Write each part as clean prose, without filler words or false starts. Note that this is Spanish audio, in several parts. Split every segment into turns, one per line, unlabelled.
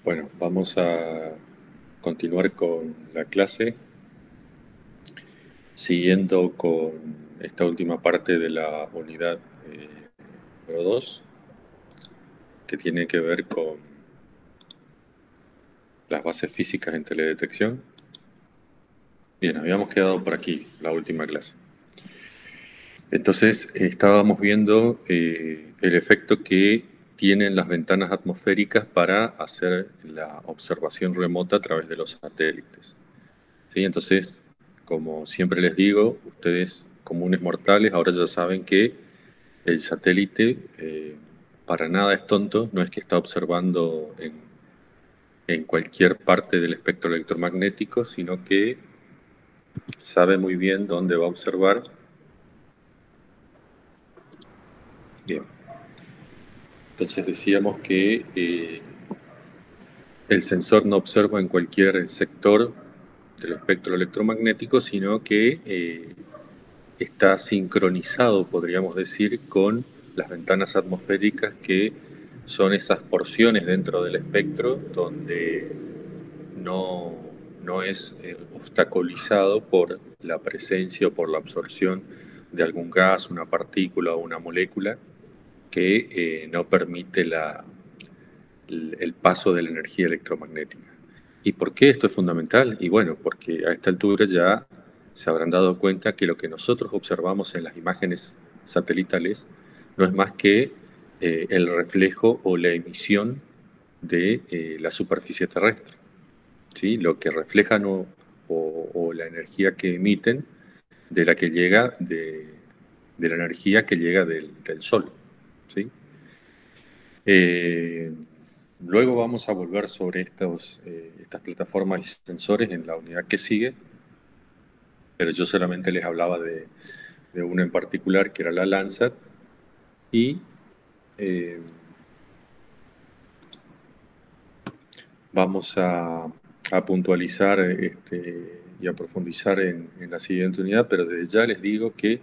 Bueno, vamos a continuar con la clase, siguiendo con esta última parte de la unidad número 2, que tiene que ver con las bases físicas en teledetección. Bien, habíamos quedado por aquí, la última clase. Entonces, estábamos viendo el efecto que tienen las ventanas atmosféricas para hacer la observación remota a través de los satélites. ¿Sí? Entonces, como siempre les digo, ustedes comunes mortales ahora ya saben que el satélite para nada es tonto, no es que está observando en cualquier parte del espectro electromagnético, sino que sabe muy bien dónde va a observar. Bien, entonces decíamos que el sensor no observa en cualquier sector del espectro electromagnético, sino que está sincronizado, podríamos decir, con las ventanas atmosféricas, que son esas porciones dentro del espectro donde no, no es obstaculizado por la presencia o por la absorción de algún gas, una partícula o una molécula que no permite el paso de la energía electromagnética. ¿Y por qué esto es fundamental? Y bueno, porque a esta altura ya se habrán dado cuenta que lo que nosotros observamos en las imágenes satelitales no es más que el reflejo o la emisión de la superficie terrestre. ¿Sí? Lo que reflejan o la energía que emiten de la que llega de la energía que llega del Sol. ¿Sí? Eh, Luego vamos a volver sobre estas plataformas y sensores en la unidad que sigue, pero yo solamente les hablaba de una en particular, que era la Landsat, y vamos a puntualizar y a profundizar en la siguiente unidad, pero desde ya les digo que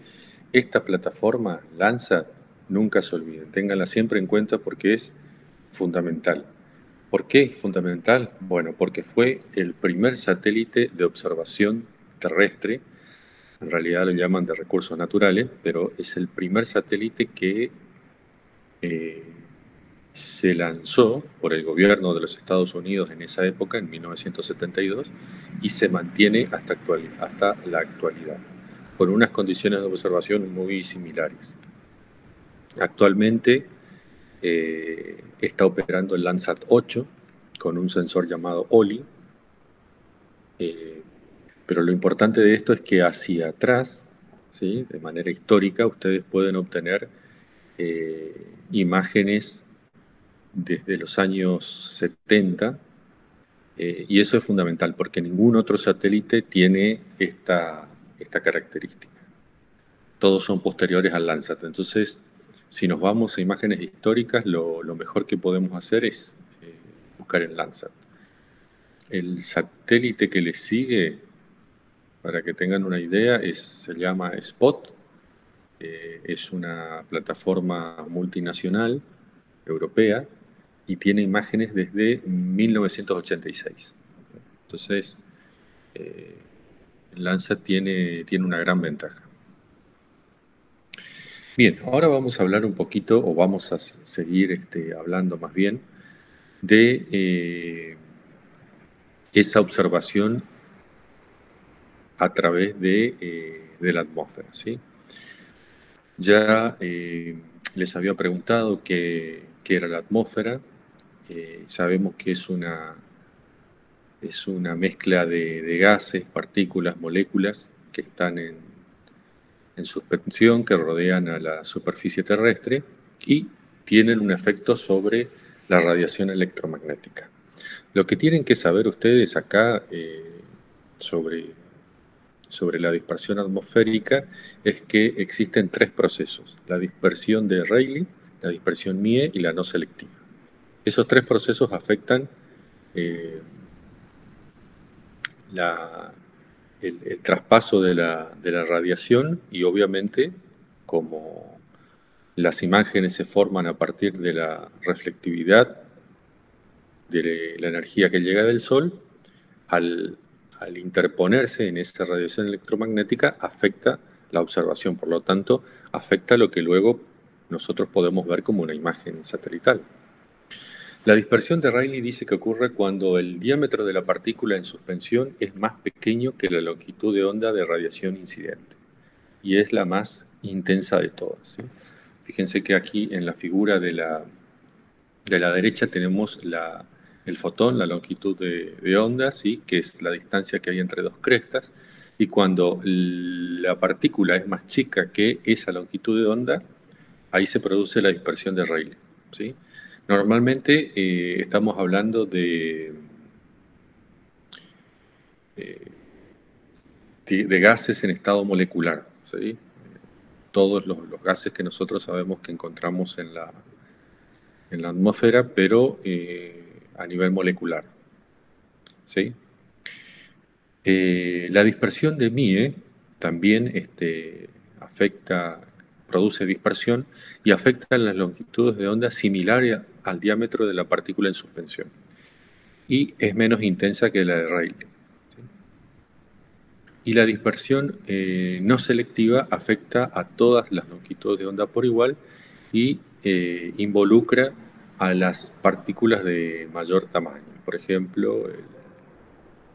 esta plataforma, Landsat, nunca se olviden, ténganla siempre en cuenta porque es fundamental. ¿Por qué es fundamental? Bueno, porque fue el primer satélite de observación terrestre, en realidad lo llaman de recursos naturales, pero es el primer satélite que eh, se lanzó por el gobierno de los Estados Unidos en esa época, en 1972, y se mantiene hasta la actualidad, con unas condiciones de observación muy similares. Actualmente está operando el Landsat 8 con un sensor llamado OLI, pero lo importante de esto es que hacia atrás, ¿sí?, de manera histórica, ustedes pueden obtener imágenes desde los años 70, y eso es fundamental porque ningún otro satélite tiene esta característica. Todos son posteriores al Landsat. Entonces, si nos vamos a imágenes históricas, lo mejor que podemos hacer es buscar el Landsat. El satélite que le sigue, para que tengan una idea, se llama SPOT. Es una plataforma multinacional europea y tiene imágenes desde 1986. Entonces, el Landsat tiene una gran ventaja. Bien, ahora vamos a hablar un poquito, o vamos a seguir hablando más bien, de esa observación a través de la atmósfera, ¿sí? Ya les había preguntado qué era la atmósfera. Sabemos que es una mezcla de gases, partículas, moléculas que están en suspensión, que rodean a la superficie terrestre y tienen un efecto sobre la radiación electromagnética. Lo que tienen que saber ustedes acá sobre la dispersión atmosférica es que existen tres procesos: la dispersión de Rayleigh, la dispersión Mie y la no selectiva. Esos tres procesos afectan el traspaso de la radiación, y obviamente, como las imágenes se forman a partir de la reflectividad de la energía que llega del Sol, al, al interponerse en esa radiación electromagnética, afecta la observación, por lo tanto, afecta lo que luego nosotros podemos ver como una imagen satelital. La dispersión de Rayleigh dice que ocurre cuando el diámetro de la partícula en suspensión es más pequeño que la longitud de onda de radiación incidente, y es la más intensa de todas, ¿sí? Fíjense que aquí en la figura de la derecha tenemos el fotón, la longitud de onda, ¿sí? Que es la distancia que hay entre dos crestas, y cuando la partícula es más chica que esa longitud de onda, ahí se produce la dispersión de Rayleigh, ¿sí? Normalmente estamos hablando eh, de gases en estado molecular, ¿sí? Todos los gases que nosotros sabemos que encontramos en la atmósfera, pero a nivel molecular, ¿sí? La dispersión de Mie también produce dispersión y afecta las longitudes de onda similares al diámetro de la partícula en suspensión, y es menos intensa que la de Rayleigh, ¿sí? Y la dispersión no selectiva afecta a todas las longitudes de onda por igual y involucra a las partículas de mayor tamaño, por ejemplo,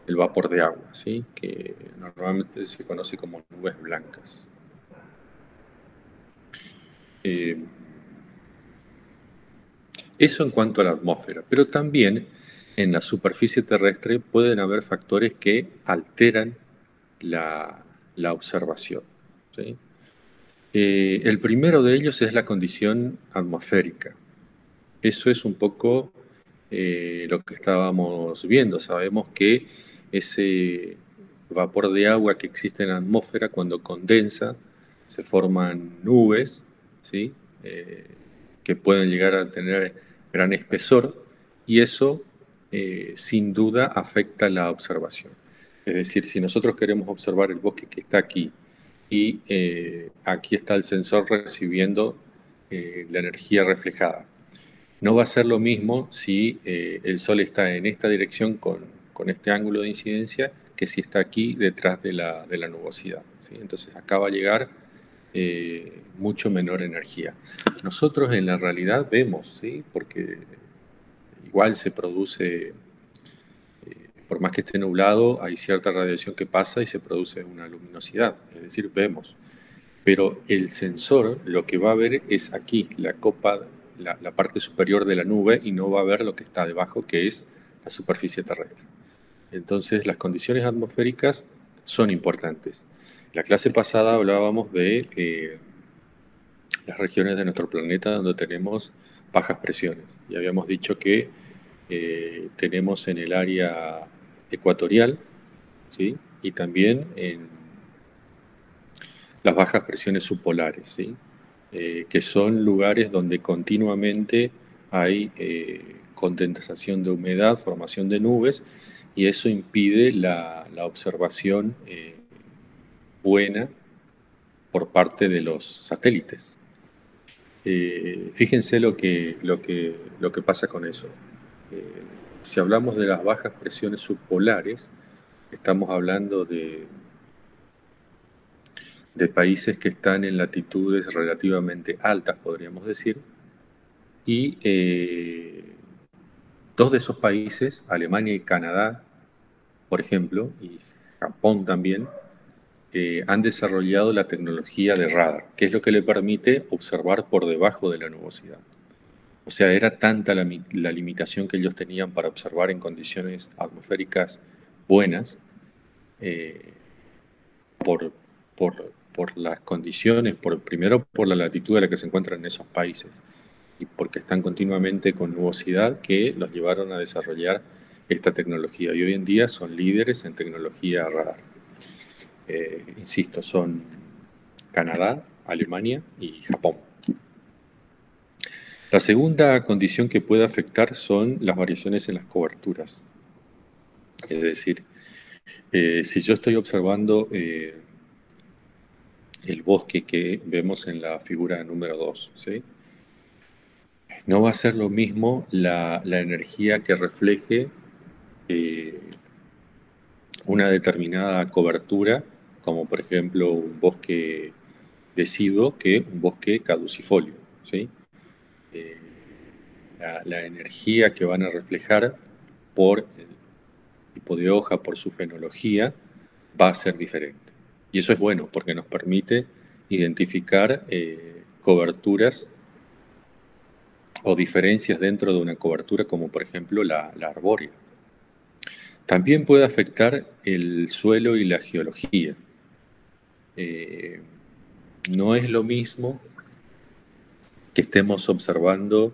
el vapor de agua, ¿sí? Que normalmente se conoce como nubes blancas. Eh, Eso en cuanto a la atmósfera, pero también en la superficie terrestre pueden haber factores que alteran la observación, ¿sí? El primero de ellos es la condición atmosférica. Eso es un poco lo que estábamos viendo. Sabemos que ese vapor de agua que existe en la atmósfera, cuando condensa, se forman nubes, ¿sí? Que pueden llegar a tener gran espesor, y eso sin duda afecta la observación. Es decir, si nosotros queremos observar el bosque que está aquí, y aquí está el sensor recibiendo la energía reflejada, no va a ser lo mismo si el Sol está en esta dirección con este ángulo de incidencia que si está aquí detrás de la nubosidad, ¿sí? Entonces acá va a llegar mucho menor energía. Nosotros en la realidad vemos, ¿sí? Porque igual se produce, por más que esté nublado, hay cierta radiación que pasa y se produce una luminosidad, es decir, vemos. Pero el sensor lo que va a ver es aquí, la copa, la parte superior de la nube, y no va a ver lo que está debajo, que es la superficie terrestre. Entonces, las condiciones atmosféricas son importantes. En la clase pasada hablábamos de las regiones de nuestro planeta donde tenemos bajas presiones, y habíamos dicho que tenemos en el área ecuatorial, ¿sí? Y también en las bajas presiones subpolares, ¿sí? Que son lugares donde continuamente hay condensación de humedad, formación de nubes, y eso impide la observación buena por parte de los satélites. Fíjense lo que pasa con eso. Eh, si hablamos de las bajas presiones subpolares, estamos hablando de países que están en latitudes relativamente altas, podríamos decir, y dos de esos países, Alemania y Canadá, por ejemplo, y Japón también, han desarrollado la tecnología de radar, que es lo que le permite observar por debajo de la nubosidad. O sea, era tanta la limitación que ellos tenían para observar en condiciones atmosféricas buenas, eh, por, por las condiciones, primero por la latitud a la que se encuentran en esos países, y porque están continuamente con nubosidad, que los llevaron a desarrollar esta tecnología. Y hoy en día son líderes en tecnología radar. Insisto, son Canadá, Alemania y Japón. La segunda condición que puede afectar son las variaciones en las coberturas. Es decir, si yo estoy observando el bosque que vemos en la figura número 2, ¿sí? no va a ser lo mismo la energía que refleje eh, una determinada cobertura, como por ejemplo un bosque deciduo, que un bosque caducifolio, ¿sí? Eh, la energía que van a reflejar por el tipo de hoja, por su fenología, va a ser diferente. Y eso es bueno porque nos permite identificar coberturas o diferencias dentro de una cobertura, como por ejemplo la arbórea. También puede afectar el suelo y la geología. Eh, no es lo mismo que estemos observando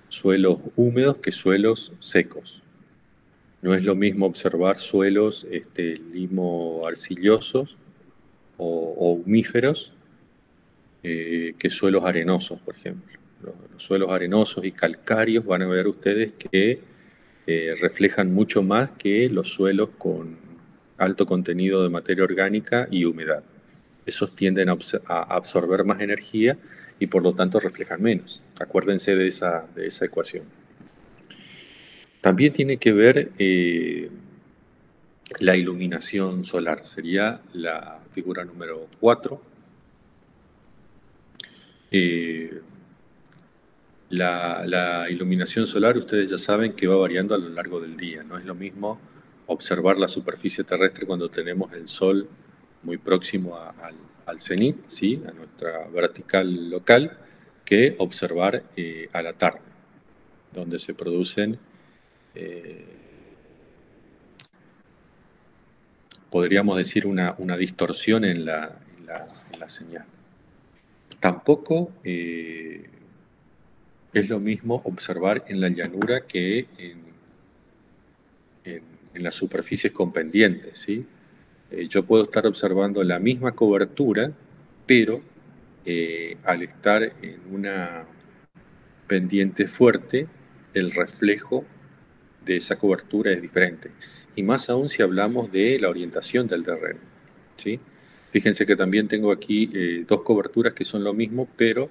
suelos húmedos que suelos secos. No es lo mismo observar suelos limo-arcillosos o humíferos que suelos arenosos, por ejemplo. Los suelos arenosos y calcáreos van a ver ustedes que reflejan mucho más que los suelos con alto contenido de materia orgánica y humedad. Esos tienden a absorber más energía y por lo tanto reflejan menos. Acuérdense de esa ecuación. También tiene que ver la iluminación solar, sería la figura número 4. La iluminación solar, ustedes ya saben que va variando a lo largo del día. No es lo mismo observar la superficie terrestre cuando tenemos el sol muy próximo al cenit, ¿sí? A nuestra vertical local, que observar a la tarde, donde se producen, eh, podríamos decir, una distorsión en la señal. Tampoco es lo mismo observar en la llanura que en, en las superficies con pendientes, ¿sí? Yo puedo estar observando la misma cobertura, pero al estar en una pendiente fuerte, el reflejo de esa cobertura es diferente. Y más aún si hablamos de la orientación del terreno, ¿sí? Fíjense que también tengo aquí dos coberturas que son lo mismo, pero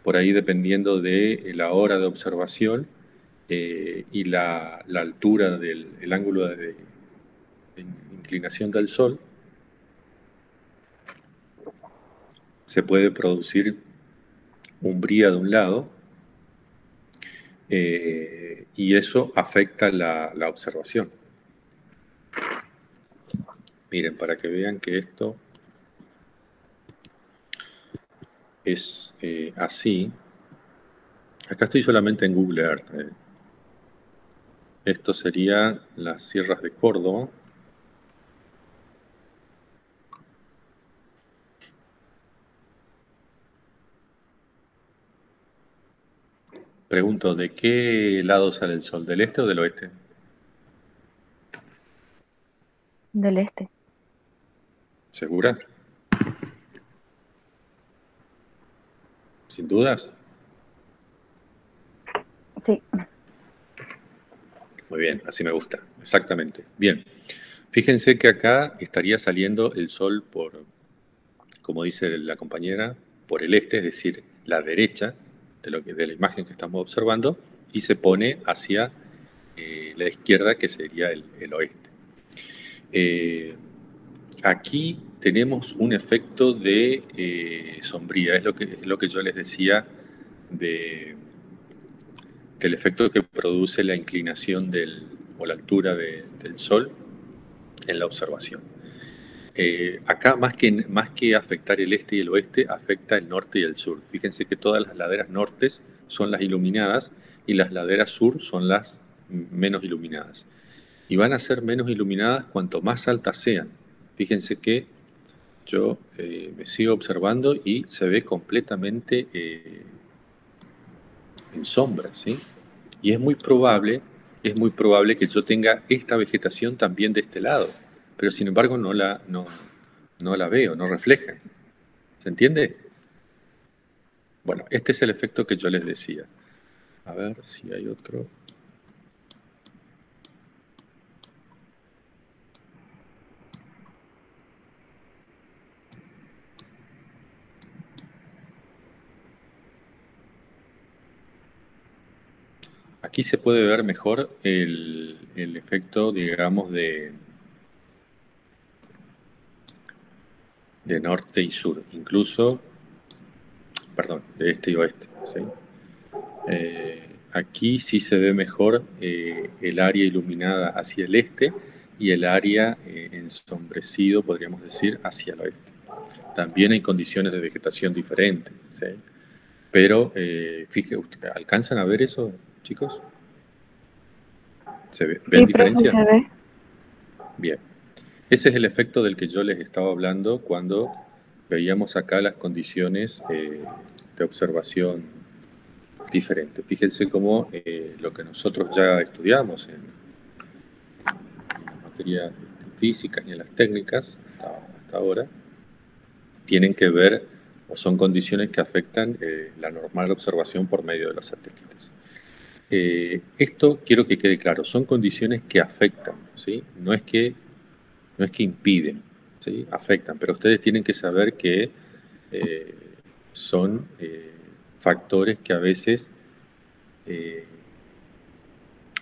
por ahí dependiendo de la hora de observación y la altura del el ángulo de inclinación del sol, se puede producir umbría de un lado y eso afecta la observación. Miren, para que vean que esto es así, acá estoy solamente en Google Earth. Esto sería las sierras de Córdoba. Pregunto, ¿de qué lado sale el sol? ¿Del este o del oeste?
Del este.
¿Segura? ¿Sin dudas?
Sí.
Muy bien, así me gusta, exactamente. Bien, fíjense que acá estaría saliendo el sol por, como dice la compañera, por el este, es decir, la derecha de la imagen que estamos observando, y se pone hacia la izquierda, que sería el oeste. Aquí tenemos un efecto de sombría, es lo que yo les decía de, del efecto que produce la inclinación o la altura del Sol en la observación. Acá más que afectar el este y el oeste, afecta el norte y el sur. Fíjense que todas las laderas nortes son las iluminadas y las laderas sur son las menos iluminadas. Y van a ser menos iluminadas cuanto más altas sean. Fíjense que yo me sigo observando y se ve completamente en sombra, ¿sí? Y es muy probable que yo tenga esta vegetación también de este lado, pero sin embargo no la veo, no refleja. ¿Se entiende? Bueno, este es el efecto que yo les decía. A ver si hay otro. Aquí se puede ver mejor el efecto, digamos, de norte y sur, incluso, perdón, de este y oeste, ¿sí? Aquí sí se ve mejor el área iluminada hacia el este y el área ensombrecido, podríamos decir, hacia el oeste. También hay condiciones de vegetación diferentes, ¿sí? Pero, fíjense, ¿alcanzan a ver eso, chicos? ¿Ven
Sí, profe,
diferencia?
se ve.
Bien. Ese es el efecto del que yo les estaba hablando cuando veíamos acá las condiciones de observación diferentes. Fíjense cómo lo que nosotros ya estudiamos en las materias físicas y en las técnicas hasta ahora, tienen que ver o son condiciones que afectan la normal observación por medio de los satélites. Esto quiero que quede claro, son condiciones que afectan, ¿sí? No es que impiden, ¿sí? Afectan, pero ustedes tienen que saber que eh, son factores que a veces,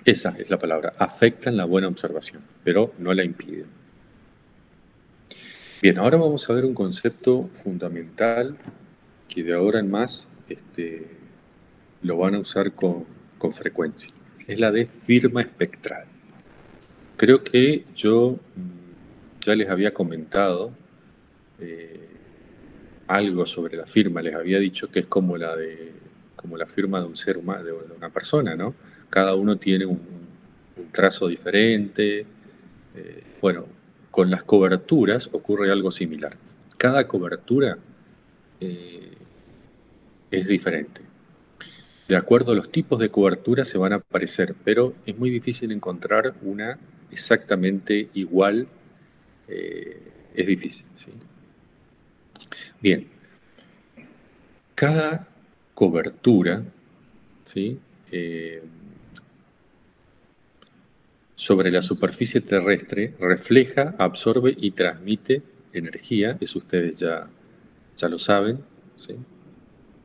esa es la palabra, afectan la buena observación, pero no la impiden. Bien, ahora vamos a ver un concepto fundamental que de ahora en más lo van a usar con frecuencia. Es la de firma espectral. Creo que yo ya les había comentado algo sobre la firma, les había dicho que es como la firma de un ser humano, de una persona, ¿no? Cada uno tiene un trazo diferente. Bueno, con las coberturas ocurre algo similar. Cada cobertura eh, es diferente. De acuerdo a los tipos de cobertura se van a parecer, pero es muy difícil encontrar una exactamente igual. Es difícil, ¿sí? Bien, cada cobertura, ¿sí? Eh, sobre la superficie terrestre refleja, absorbe y transmite energía, eso ustedes ya lo saben, ¿sí?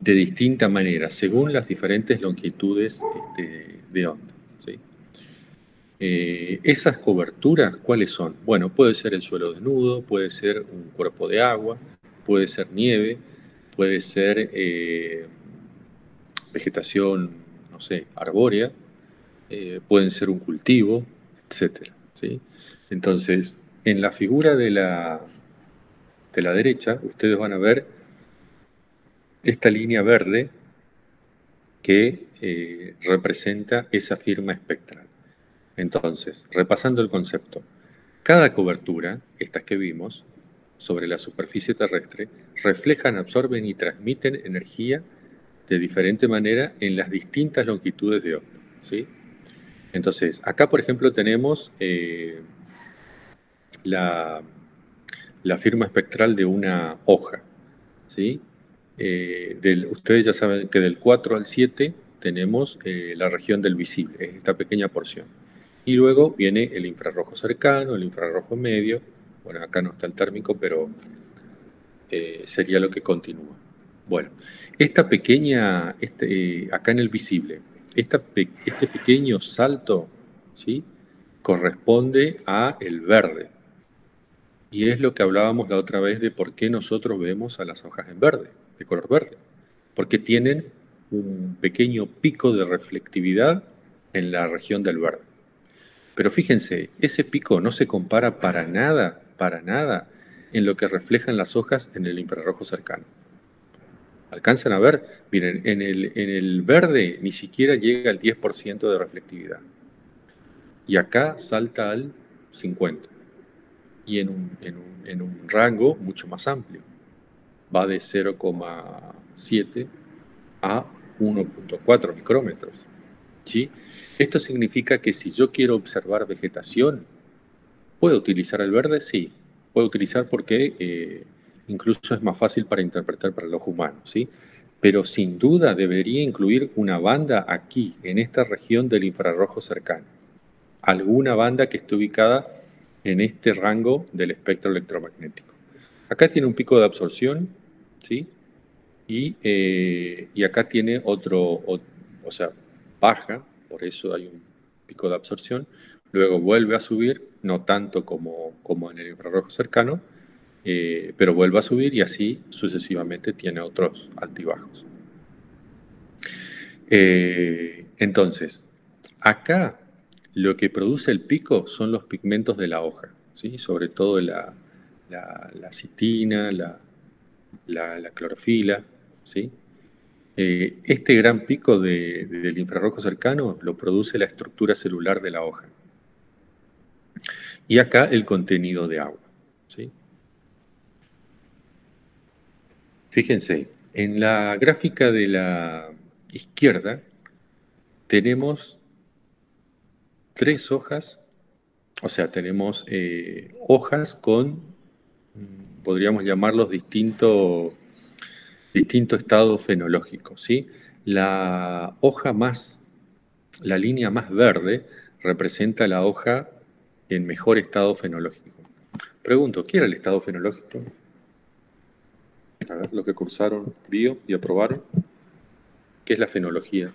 De distinta manera, según las diferentes longitudes de onda, ¿sí? Esas coberturas, ¿cuáles son? Bueno, puede ser el suelo desnudo, puede ser un cuerpo de agua, puede ser nieve, puede ser vegetación, no sé, arbórea, pueden ser un cultivo, etcétera, ¿sí? Entonces, en la figura de la derecha, ustedes van a ver esta línea verde que representa esa firma espectral. Entonces, repasando el concepto, cada cobertura, estas que vimos, sobre la superficie terrestre, reflejan, absorben y transmiten energía de diferente manera en las distintas longitudes de onda, ¿sí? Entonces, acá, por ejemplo, tenemos la, la firma espectral de una hoja, ¿sí? Ustedes ya saben que del 4 al 7 tenemos la región del visible, es esta pequeña porción. Y luego viene el infrarrojo cercano, el infrarrojo medio. Bueno, acá no está el térmico, pero sería lo que continúa. Bueno, esta pequeña, acá en el visible, este pequeño salto, ¿sí? Corresponde a el verde. Y es lo que hablábamos la otra vez de por qué nosotros vemos a las hojas en verde, de color verde. Porque tienen un pequeño pico de reflectividad en la región del verde. Pero fíjense, ese pico no se compara para nada, en lo que reflejan las hojas en el infrarrojo cercano. ¿Alcanzan a ver? Miren, en el verde ni siquiera llega al 10% de reflectividad. Y acá salta al 50%. Y en un rango mucho más amplio. Va de 0,7 a 1,4 micrómetros. ¿Sí? Esto significa que si yo quiero observar vegetación, ¿puedo utilizar el verde? Sí, puedo utilizar porque incluso es más fácil para interpretar para el ojo humano, ¿sí? Pero sin duda debería incluir una banda aquí, en esta región del infrarrojo cercano. Alguna banda que esté ubicada en este rango del espectro electromagnético. Acá tiene un pico de absorción, ¿sí? Y acá tiene otro, o sea, baja, por eso hay un pico de absorción. Luego vuelve a subir, no tanto como en el infrarrojo cercano, pero vuelve a subir y así sucesivamente tiene otros altibajos. Entonces, acá lo que produce el pico son los pigmentos de la hoja, ¿sí? Sobre todo la citina, la clorofila, ¿sí? Este gran pico del infrarrojo cercano lo produce la estructura celular de la hoja. Y acá el contenido de agua, ¿sí? Fíjense, en la gráfica de la izquierda tenemos tres hojas, o sea, tenemos hojas con, podríamos llamarlos distinto estado fenológico, ¿sí? La hoja más, la línea más verde representa la hoja en mejor estado fenológico. Pregunto, ¿qué era el estado fenológico? A ver, lo que cursaron bio y aprobaron. ¿Qué es la fenología?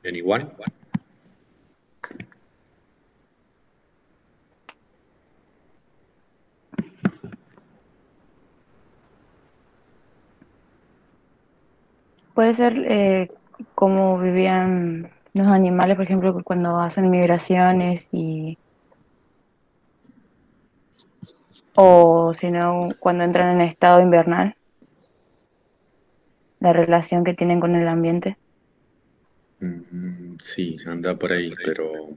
¿Anyone?
Puede ser cómo vivían los animales, por ejemplo, cuando hacen migraciones o si no, cuando entran en estado invernal, la relación que tienen con el ambiente.
Sí, anda por ahí, pero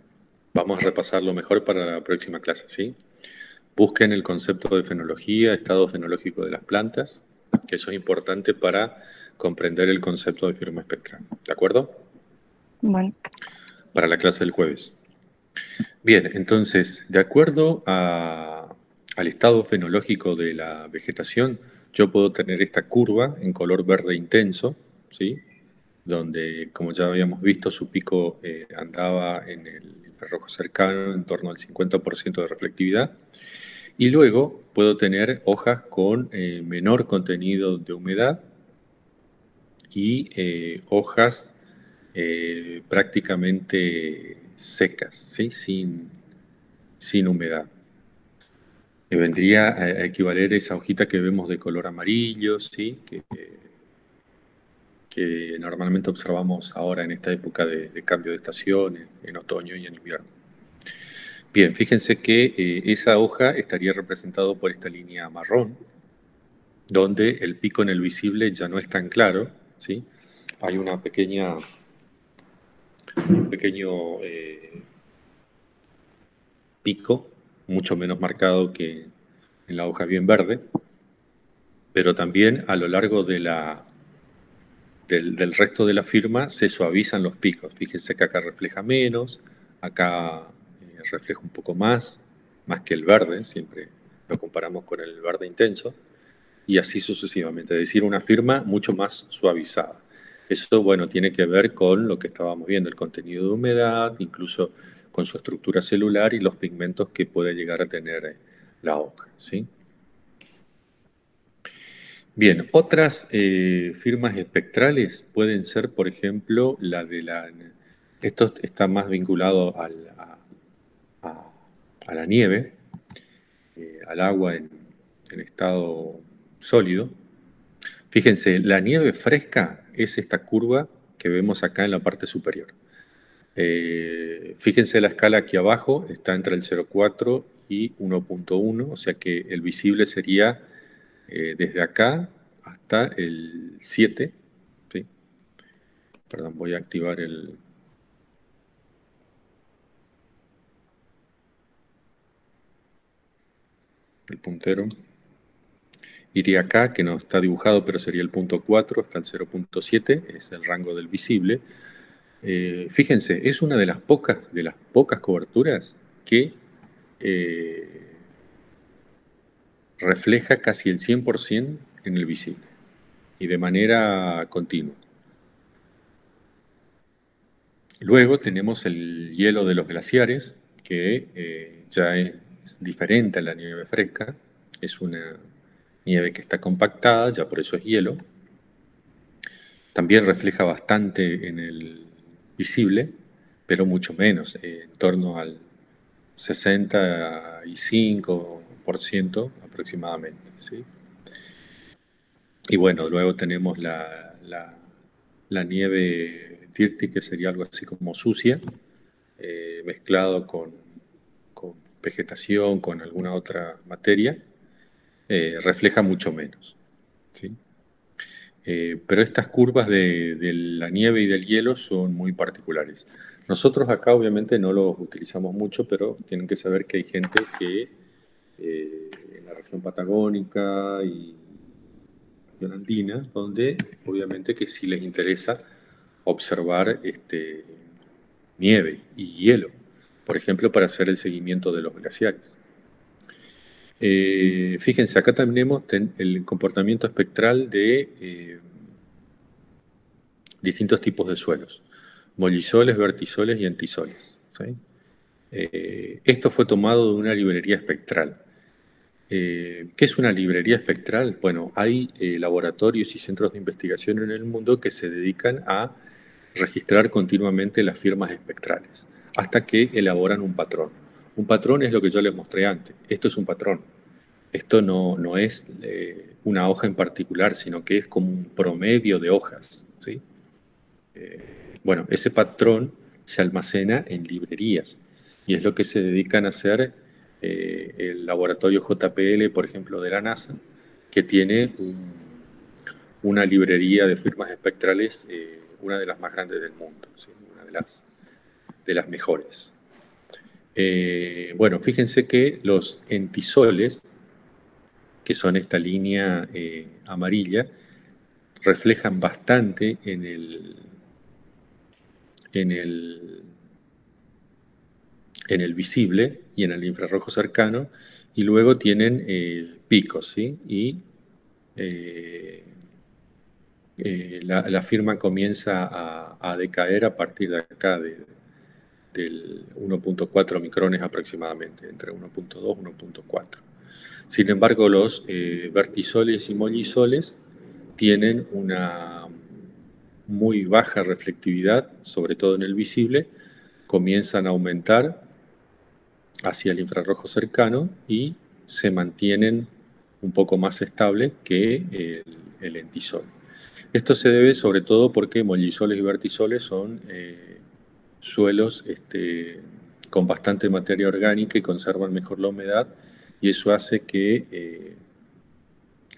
vamos a repasarlo mejor para la próxima clase, ¿sí? Busquen el concepto de fenología, estado fenológico de las plantas, que eso es importante para comprender el concepto de firma espectral, ¿de acuerdo?
Bueno,
Para la clase del jueves. Bien, entonces, de acuerdo al estado fenológico de la vegetación, yo puedo tener esta curva en color verde intenso, ¿sí? Donde, como ya habíamos visto, su pico andaba en el infrarrojo cercano en torno al 50% de reflectividad. Y luego puedo tener hojas con menor contenido de humedad y hojas prácticamente secas, ¿sí? Sin humedad. Me vendría a equivaler esa hojita que vemos de color amarillo, ¿sí? Que normalmente observamos ahora en esta época de cambio de estación, en otoño y en invierno. Bien, fíjense que esa hoja estaría representado por esta línea marrón, donde el pico en el visible ya no es tan claro, ¿sí? Hay un pequeño pico, mucho menos marcado que en la hoja bien verde, pero también a lo largo del resto de la firma se suavizan los picos. Fíjense que acá refleja menos, acá refleja un poco más que el verde, siempre lo comparamos con el verde intenso, y así sucesivamente, es decir, una firma mucho más suavizada. Eso, bueno, tiene que ver con lo que estábamos viendo, el contenido de humedad, incluso con su estructura celular y los pigmentos que puede llegar a tener la hoja, ¿sí? Bien, otras firmas espectrales pueden ser, por ejemplo, la de la... Esto está más vinculado a- a la nieve, al agua en estado sólido. Fíjense, la nieve fresca es esta curva que vemos acá en la parte superior. Fíjense la escala aquí abajo, está entre el 0,4 y 1,1, o sea que el visible sería desde acá hasta el 7, ¿sí? Perdón, voy a activar el puntero. Iría acá, que no está dibujado, pero sería el punto 4 hasta el 0,7, es el rango del visible. Fíjense, es una de las pocas coberturas que refleja casi el 100% en el visible y de manera continua. Luego tenemos el hielo de los glaciares, que ya es diferente a la nieve fresca, es una nieve que está compactada, ya por eso es hielo. También refleja bastante en el visible, pero mucho menos, en torno al 65% aproximadamente, ¿sí? Y bueno, luego tenemos la nieve dirty, que sería algo así como sucia, mezclado con vegetación, con alguna otra materia, refleja mucho menos, ¿sí? Pero estas curvas de la nieve y del hielo son muy particulares. Nosotros acá obviamente no los utilizamos mucho, pero tienen que saber que hay gente que en la región patagónica y región andina, donde obviamente que sí les interesa observar nieve y hielo, por ejemplo, para hacer el seguimiento de los glaciares. Fíjense, acá tenemos el comportamiento espectral de distintos tipos de suelos, mollisoles, vertisoles y entisoles, ¿sí? Esto fue tomado de una librería espectral. ¿Qué es una librería espectral? Bueno, hay laboratorios y centros de investigación en el mundo que se dedican a registrar continuamente las firmas espectrales, hasta que elaboran un patrón. Un patrón es lo que yo les mostré antes. Esto es un patrón. Esto no es una hoja en particular, sino que es como un promedio de hojas, ¿sí? Bueno, ese patrón se almacena en librerías y es lo que se dedican a hacer el laboratorio JPL, por ejemplo, de la NASA, que tiene una librería de firmas espectrales, una de las más grandes del mundo, ¿sí? Una de las mejores. Bueno, fíjense que los entisoles, que son esta línea amarilla, reflejan bastante en el, en el visible y en el infrarrojo cercano, y luego tienen picos, ¿sí? Y la firma comienza a decaer a partir de acá, del 1.4 micrones aproximadamente, entre 1.2 y 1.4. Sin embargo, los vertisoles y mollisoles tienen una muy baja reflectividad, sobre todo en el visible, comienzan a aumentar hacia el infrarrojo cercano y se mantienen un poco más estable que el lentisol. Esto se debe sobre todo porque mollisoles y vertisoles son suelos con bastante materia orgánica y conservan mejor la humedad, y eso hace que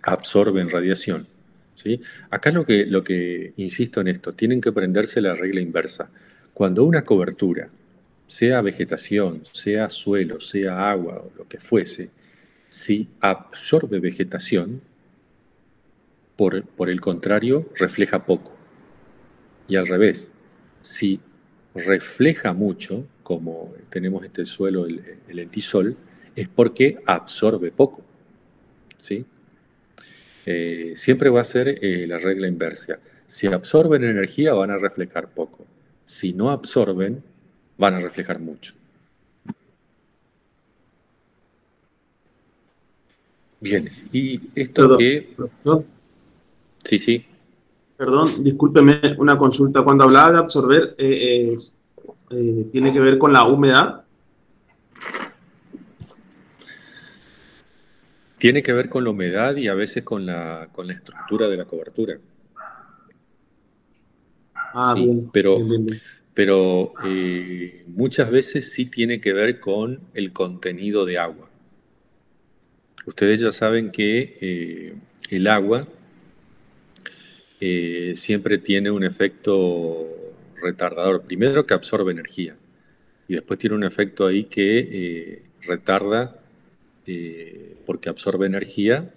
absorben radiación, ¿sí? Acá lo que insisto en esto, tienen que aprenderse la regla inversa. Cuando una cobertura, sea vegetación, sea suelo, sea agua o lo que fuese, si absorbe vegetación, por el contrario, refleja poco. Y al revés, si refleja mucho, como tenemos este suelo, el lentisol, es porque absorbe poco, ¿sí? Siempre va a ser la regla inversa. Si absorben energía, van a reflejar poco. Si no absorben, van a reflejar mucho. Bien, y esto
Perdón,
que...
profesor,
Sí, sí.
perdón, discúlpeme una consulta. Cuando hablaba de absorber, ¿tiene que ver con la humedad?
Tiene que ver con la humedad y a veces con la estructura de la cobertura.
Ah,
Sí,
bien,
pero,
bien, bien, bien.
pero muchas veces sí tiene que ver con el contenido de agua. Ustedes ya saben que el agua siempre tiene un efecto retardador. Primero que absorbe energía y después tiene un efecto ahí que retarda, porque absorbe energía,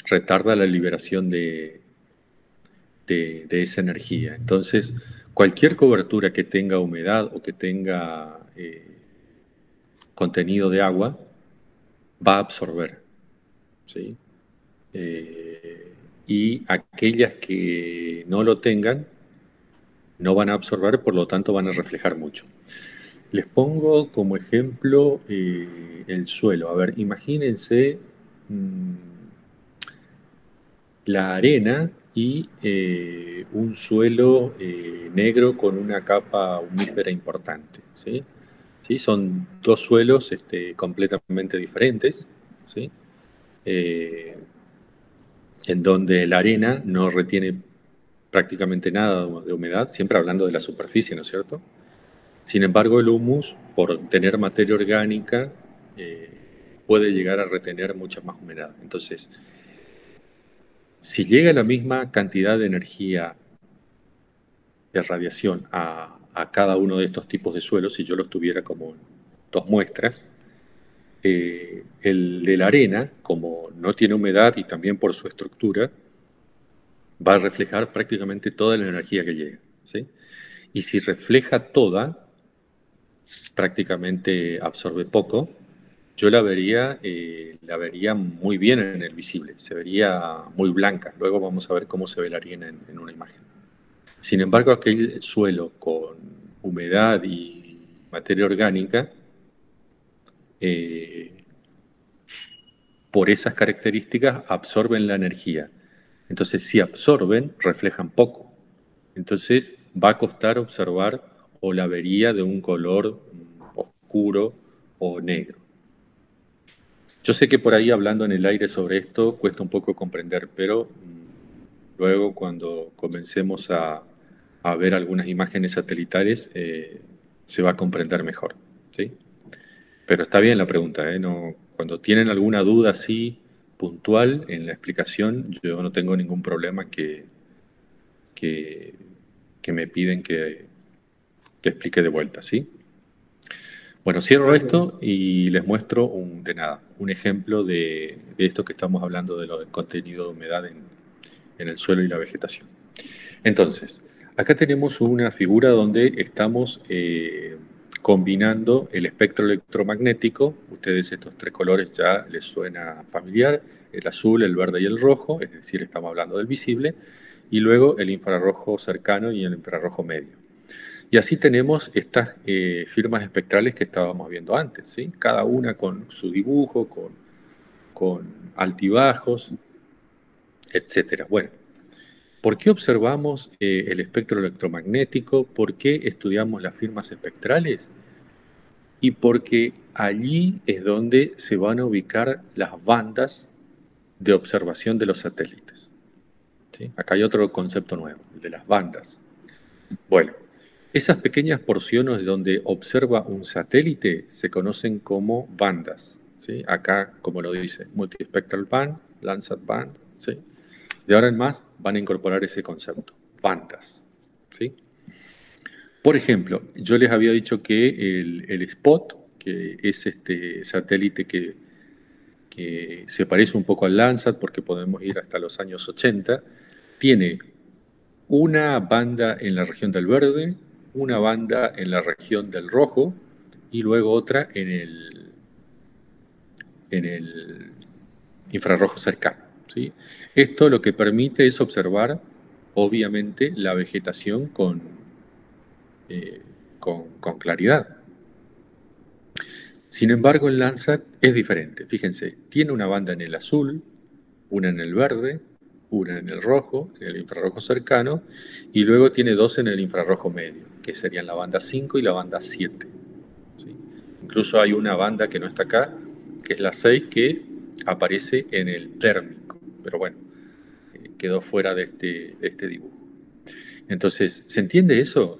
retarda la liberación de esa energía. Entonces, cualquier cobertura que tenga humedad o que tenga contenido de agua va a absorber, ¿sí? Y aquellas que no lo tengan no van a absorber, por lo tanto van a reflejar mucho. Les pongo como ejemplo el suelo. A ver, imagínense la arena y un suelo negro con una capa humífera importante, ¿sí? ¿Sí? Son dos suelos completamente diferentes, ¿sí? Eh, en donde la arena no retiene prácticamente nada de humedad, siempre hablando de la superficie, ¿no es cierto? Sin embargo, el humus, por tener materia orgánica, eh, puede llegar a retener mucha más humedad. Entonces, si llega la misma cantidad de energía de radiación a cada uno de estos tipos de suelos, si yo los tuviera como dos muestras, el de la arena, como no tiene humedad y también por su estructura, va a reflejar prácticamente toda la energía que llega, ¿sí? Y si refleja toda, prácticamente absorbe poco, yo la vería muy bien en el visible, se vería muy blanca. Luego vamos a ver cómo se ve la arena en una imagen. Sin embargo, aquel suelo con humedad y materia orgánica, eh, por esas características absorben la energía. Entonces, si absorben, reflejan poco. Entonces, va a costar observar o la vería de un color oscuro o negro. Yo sé que por ahí hablando en el aire sobre esto cuesta un poco comprender, pero luego cuando comencemos a ver algunas imágenes satelitales se va a comprender mejor, ¿sí? Pero está bien la pregunta, ¿eh? No, cuando tienen alguna duda así puntual en la explicación, yo no tengo ningún problema que, que me piden que explique de vuelta, ¿sí? Bueno, cierro
Gracias.
esto y les muestro de nada, un ejemplo de esto que estamos hablando de lo del contenido de humedad en el suelo y la vegetación. Entonces, acá tenemos una figura donde estamos combinando el espectro electromagnético. Ustedes estos tres colores ya les suena familiar, el azul, el verde y el rojo, es decir, estamos hablando del visible, y luego el infrarrojo cercano y el infrarrojo medio. Y así tenemos estas firmas espectrales que estábamos viendo antes, ¿sí? Cada una con su dibujo, con altibajos, etcétera. Bueno, ¿por qué observamos el espectro electromagnético? ¿Por qué estudiamos las firmas espectrales? Y porque allí es donde se van a ubicar las bandas de observación de los satélites, ¿sí? Acá hay otro concepto nuevo, el de las bandas. Bueno, esas pequeñas porciones donde observa un satélite se conocen como bandas, ¿sí? Acá, como lo dice, Multispectral Band, Landsat Band, ¿sí? De ahora en más van a incorporar ese concepto, bandas, ¿sí? Por ejemplo, yo les había dicho que el Spot, que es este satélite que se parece un poco al Landsat porque podemos ir hasta los años 80, tiene una banda en la región del verde, una banda en la región del rojo y luego otra en el infrarrojo cercano, ¿sí? Esto lo que permite es observar, obviamente, la vegetación con claridad. Sin embargo, el Landsat es diferente. Fíjense, tiene una banda en el azul, una en el verde, una en el rojo, en el infrarrojo cercano, y luego tiene dos en el infrarrojo medio, que serían la banda 5 y la banda 7. ¿Sí? Incluso hay una banda que no está acá, que es la 6, que aparece en el térmico, pero bueno, quedó fuera de este dibujo. Entonces, ¿se entiende eso?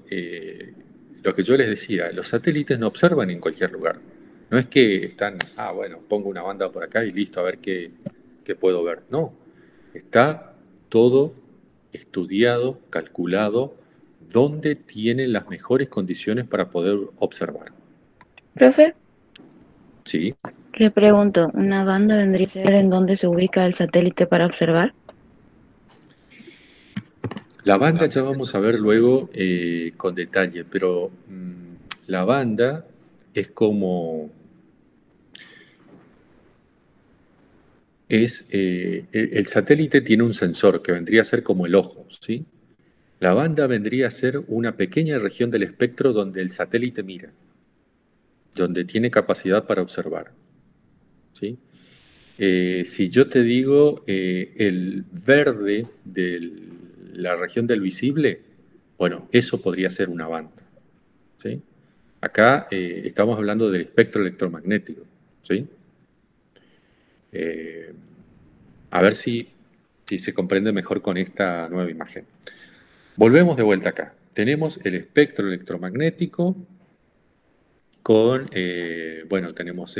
Lo que yo les decía, los satélites no observan en cualquier lugar. No es que están, bueno, pongo una banda por acá y listo, a ver qué puedo ver. No, está todo estudiado, calculado, dónde tienen las mejores condiciones para poder observar.
Profe,
Sí,
le pregunto, ¿una banda vendría a ser en donde se ubica el satélite para observar?
la banda ya vamos a ver luego con detalle, pero la banda es como el satélite tiene un sensor que vendría a ser como el ojo, ¿sí? La banda vendría a ser una pequeña región del espectro donde el satélite mira. donde tiene capacidad para observar, ¿sí? Si yo te digo el verde de la región del visible, bueno, eso podría ser una banda, ¿sí? Acá estamos hablando del espectro electromagnético, ¿sí? A ver si se comprende mejor con esta nueva imagen. Volvemos de vuelta acá. Tenemos el espectro electromagnético con, bueno, tenemos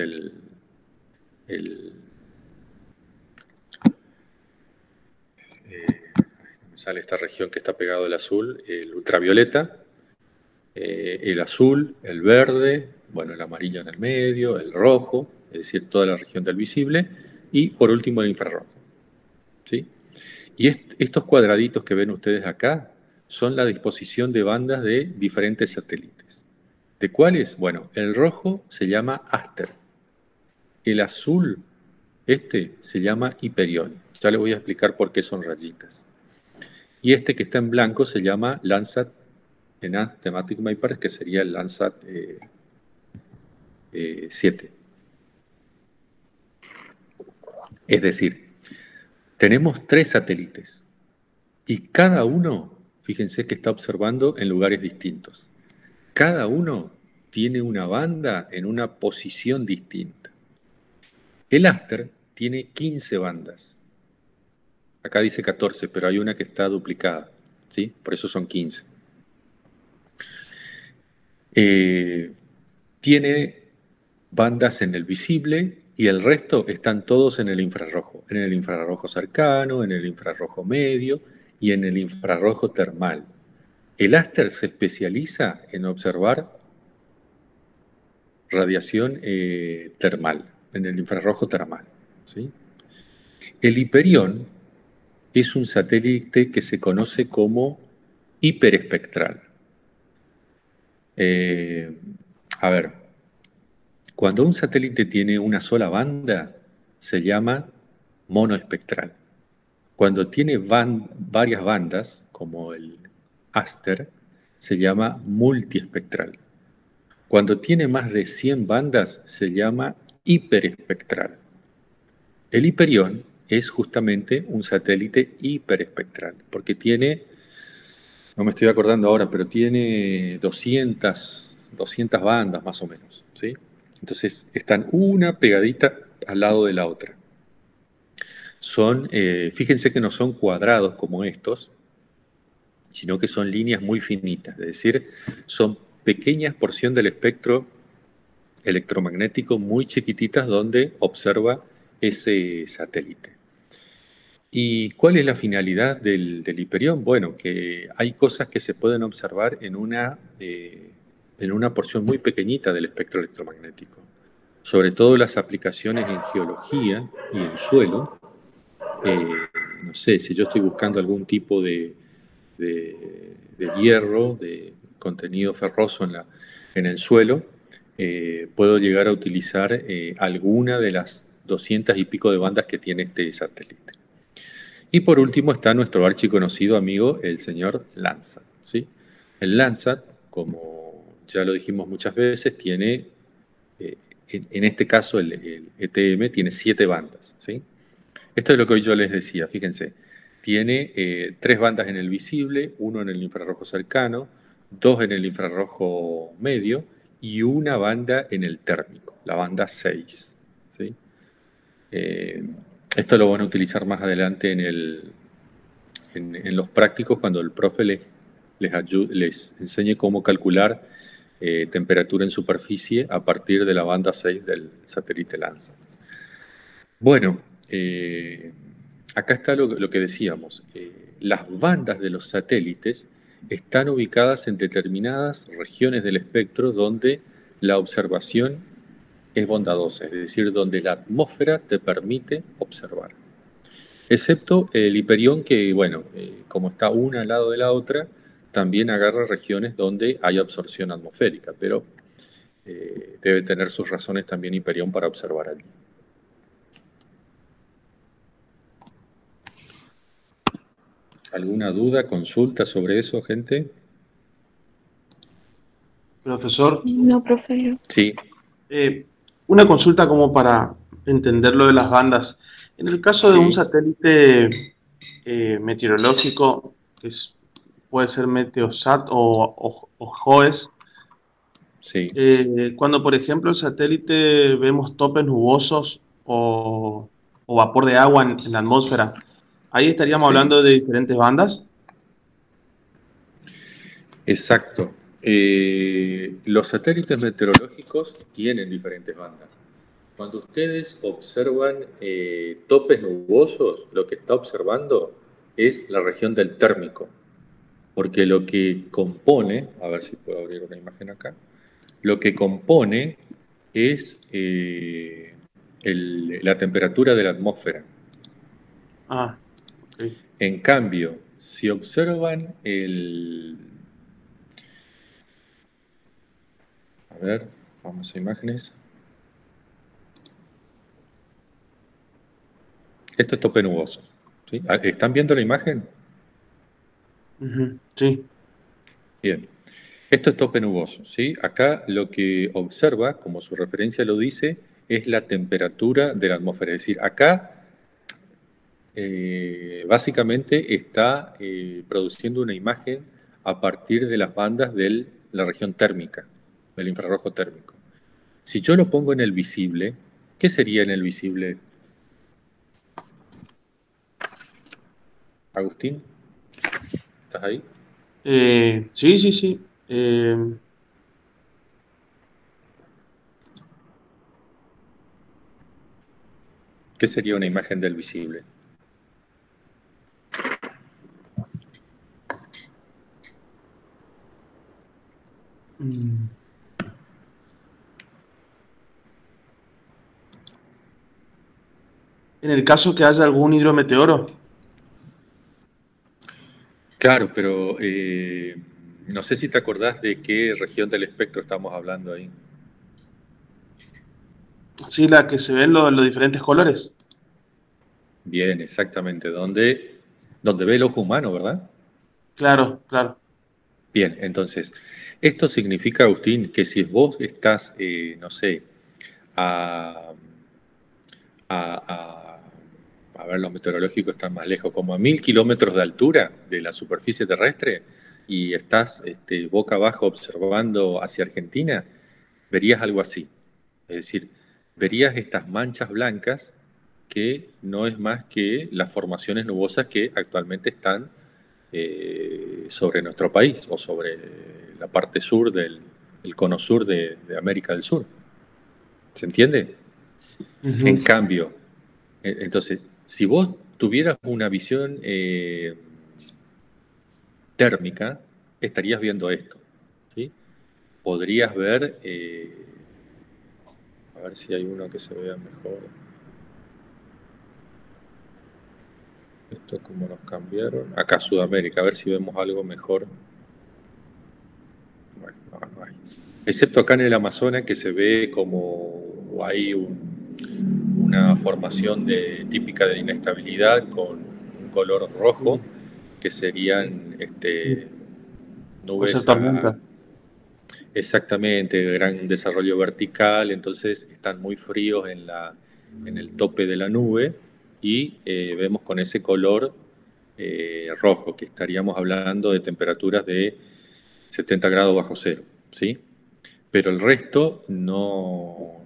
me sale esta región que está pegado al azul, el ultravioleta, el azul, el verde, bueno, el amarillo en el medio, el rojo, es decir, toda la región del visible, y por último el infrarrojo, ¿sí? Y estos cuadraditos que ven ustedes acá son la disposición de bandas de diferentes satélites. ¿De cuáles? Bueno, el rojo se llama Aster, el azul, se llama Hiperión. Ya les voy a explicar por qué son rayitas. Y este que está en blanco se llama Landsat Enhanced Thematic Mapper, que sería el Landsat 7. Es decir, tenemos 3 satélites y cada uno, fíjense que está observando en lugares distintos. Cada uno tiene una banda en una posición distinta. El Aster tiene 15 bandas. Acá dice 14, pero hay una que está duplicada, ¿sí? Por eso son 15. Tiene bandas en el visible y el resto están todos en el infrarrojo cercano, en el infrarrojo medio y en el infrarrojo termal. El Aster se especializa en observar radiación termal, en el infrarrojo termal, ¿sí? El Hiperión es un satélite que se conoce como hiperespectral. A ver, cuando un satélite tiene una sola banda, se llama monoespectral. Cuando tiene varias bandas, como el Aster, se llama multiespectral. Cuando tiene más de 100 bandas, se llama hiperespectral. El Hiperión es justamente un satélite hiperespectral, porque tiene, no me estoy acordando ahora, pero tiene 200 bandas más o menos, ¿sí? Entonces están una pegadita al lado de la otra. Fíjense que no son cuadrados como estos, sino que son líneas muy finitas, es decir, son pequeñas porciones del espectro electromagnético muy chiquititas donde observa ese satélite. ¿Y cuál es la finalidad del Hiperión? Bueno, que hay cosas que se pueden observar en una porción muy pequeñita del espectro electromagnético, sobre todo las aplicaciones en geología y en suelo. No sé, si yo estoy buscando algún tipo de hierro, de contenido ferroso en el suelo, puedo llegar a utilizar alguna de las 200 y pico de bandas que tiene este satélite. Y por último está nuestro archiconocido amigo, el señor Landsat, ¿sí? El Landsat, como ya lo dijimos muchas veces, tiene, en este caso el ETM, tiene 7 bandas, ¿sí? Esto es lo que hoy yo les decía, fíjense. Tiene 3 bandas en el visible, 1 en el infrarrojo cercano, 2 en el infrarrojo medio y una banda en el térmico, la banda 6, ¿sí? Esto lo van a utilizar más adelante en los prácticos cuando el profe les enseñe cómo calcular temperatura en superficie a partir de la banda 6 del satélite Landsat. Bueno, acá está lo que decíamos. Las bandas de los satélites están ubicadas en determinadas regiones del espectro donde la observación es bondadosa, es decir, donde la atmósfera te permite observar. Excepto el Hiperión que, bueno, como está una al lado de la otra, también agarra regiones donde hay absorción atmosférica, pero debe tener sus razones también Hiperión para observar allí. ¿Alguna duda, consulta sobre eso, gente?
Profesor.
No, profe.
Sí.
Una consulta como para entender lo de las bandas. En el caso de un
Sí,
satélite meteorológico, puede ser Meteosat o JOES,
sí.
cuando por ejemplo el satélite vemos topes nubosos o vapor de agua en la atmósfera, ahí estaríamos
Sí,
hablando de diferentes bandas.
exacto. Los satélites meteorológicos tienen diferentes bandas. Cuando ustedes observan topes nubosos, lo que está observando es la región del térmico, porque lo que compone, a ver si puedo abrir una imagen acá, lo que compone es la temperatura de la atmósfera.
Ah, ok.
En cambio, si observan el... A ver, vamos a imágenes. Esto es tope nuboso. ¿Sí? ¿Están viendo la imagen?
Ujú, sí.
Bien. Esto es tope nuboso. ¿Sí? Acá lo que observa, como su referencia lo dice, es la temperatura de la atmósfera. Es decir, acá básicamente está produciendo una imagen a partir de las bandas de la región térmica, del infrarrojo térmico. Si yo lo pongo en el visible, ¿qué sería en el visible, Agustín? ¿Estás ahí?
Sí, sí, sí.
¿Qué sería una imagen del visible?
Mm, en el caso que haya algún hidrometeoro.
Claro, pero no sé si te acordás de qué región del espectro estamos hablando ahí.
Sí, la que se ven los diferentes colores.
Bien, exactamente, donde ve el ojo humano, ¿verdad?
Claro, claro.
Bien, entonces, esto significa, Agustín, que si vos estás, no sé, a, a, a ver, los meteorológicos están más lejos, como a 1000 kilómetros de altura de la superficie terrestre y estás boca abajo observando hacia Argentina, verías algo así. Es decir, verías estas manchas blancas que no es más que las formaciones nubosas que actualmente están sobre nuestro país o sobre la parte sur el cono sur de América del Sur. ¿Se entiende? En
Ujú.
cambio, entonces, si vos tuvieras una visión térmica, estarías viendo esto. ¿Sí? Podrías ver, a ver si hay uno que se vea mejor. Esto como nos cambiaron. Acá Sudamérica, a ver si vemos algo mejor. Bueno, no, no hay. Excepto acá en el Amazonas que se ve como hay una formación típica de inestabilidad con un color rojo,
Sí,
que serían
sí. Puede ser
nubes
tormenta.
exactamente, de gran desarrollo vertical, entonces están muy fríos en el tope de la nube y vemos con ese color rojo, que estaríamos hablando de temperaturas de 70 grados bajo cero, ¿sí? Pero el resto no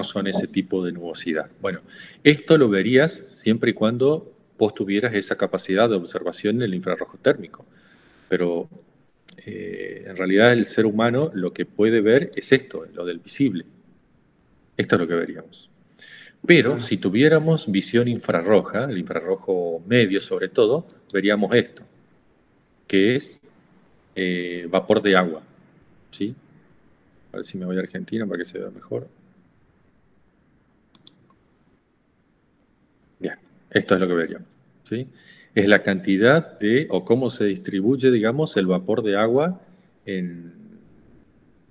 son ese tipo de nubosidad. Bueno, esto lo verías siempre y cuando vos tuvieras esa capacidad de observación en el infrarrojo térmico, pero en realidad el ser humano lo que puede ver es esto, lo del visible. Esto es lo que veríamos. Pero
Claro.
si tuviéramos visión infrarroja, el infrarrojo medio sobre todo, veríamos esto, que es vapor de agua. ¿Sí? A ver si me voy a Argentina para que se vea mejor. Bien, esto es lo que veríamos. ¿Sí? Es la cantidad o cómo se distribuye, digamos, el vapor de agua en,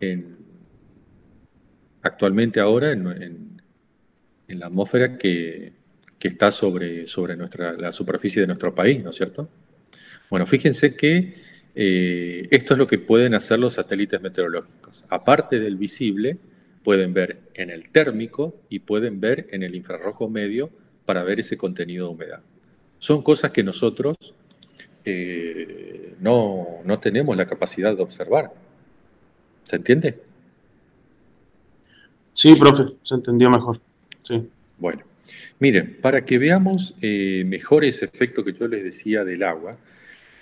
en- actualmente ahora en la atmósfera que está sobre la superficie de nuestro país, ¿no es cierto? Bueno, fíjense que esto es lo que pueden hacer los satélites meteorológicos. Aparte del visible, pueden ver en el térmico y pueden ver en el infrarrojo medio para ver ese contenido de humedad. Son cosas que nosotros no tenemos la capacidad de observar. ¿Se entiende?
Sí, profe, se entendió mejor. Sí.
Bueno, miren, para que veamos mejor ese efecto que yo les decía del agua,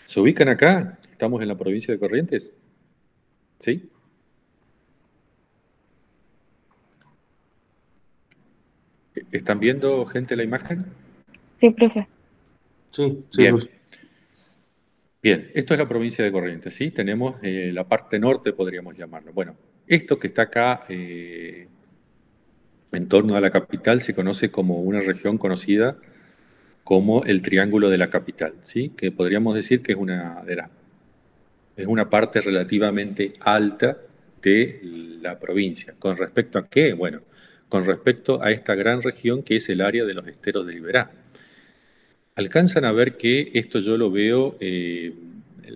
¿se ubican acá? Estamos en la provincia de Corrientes. ¿Sí? ¿Están viendo, gente, la imagen?
Sí, profe.
Sí, sí,
Bien.
profe.
Bien, esto es la provincia de Corrientes, ¿sí? Tenemos la parte norte, podríamos llamarlo. Bueno, esto que está acá en torno a la capital se conoce como una región conocida como el Triángulo de la Capital, ¿sí? Que podríamos decir que es una parte relativamente alta de la provincia. ¿Con respecto a qué? Bueno, con respecto a esta gran región que es el área de los esteros del Iberá. ¿Alcanzan a ver que esto yo lo veo,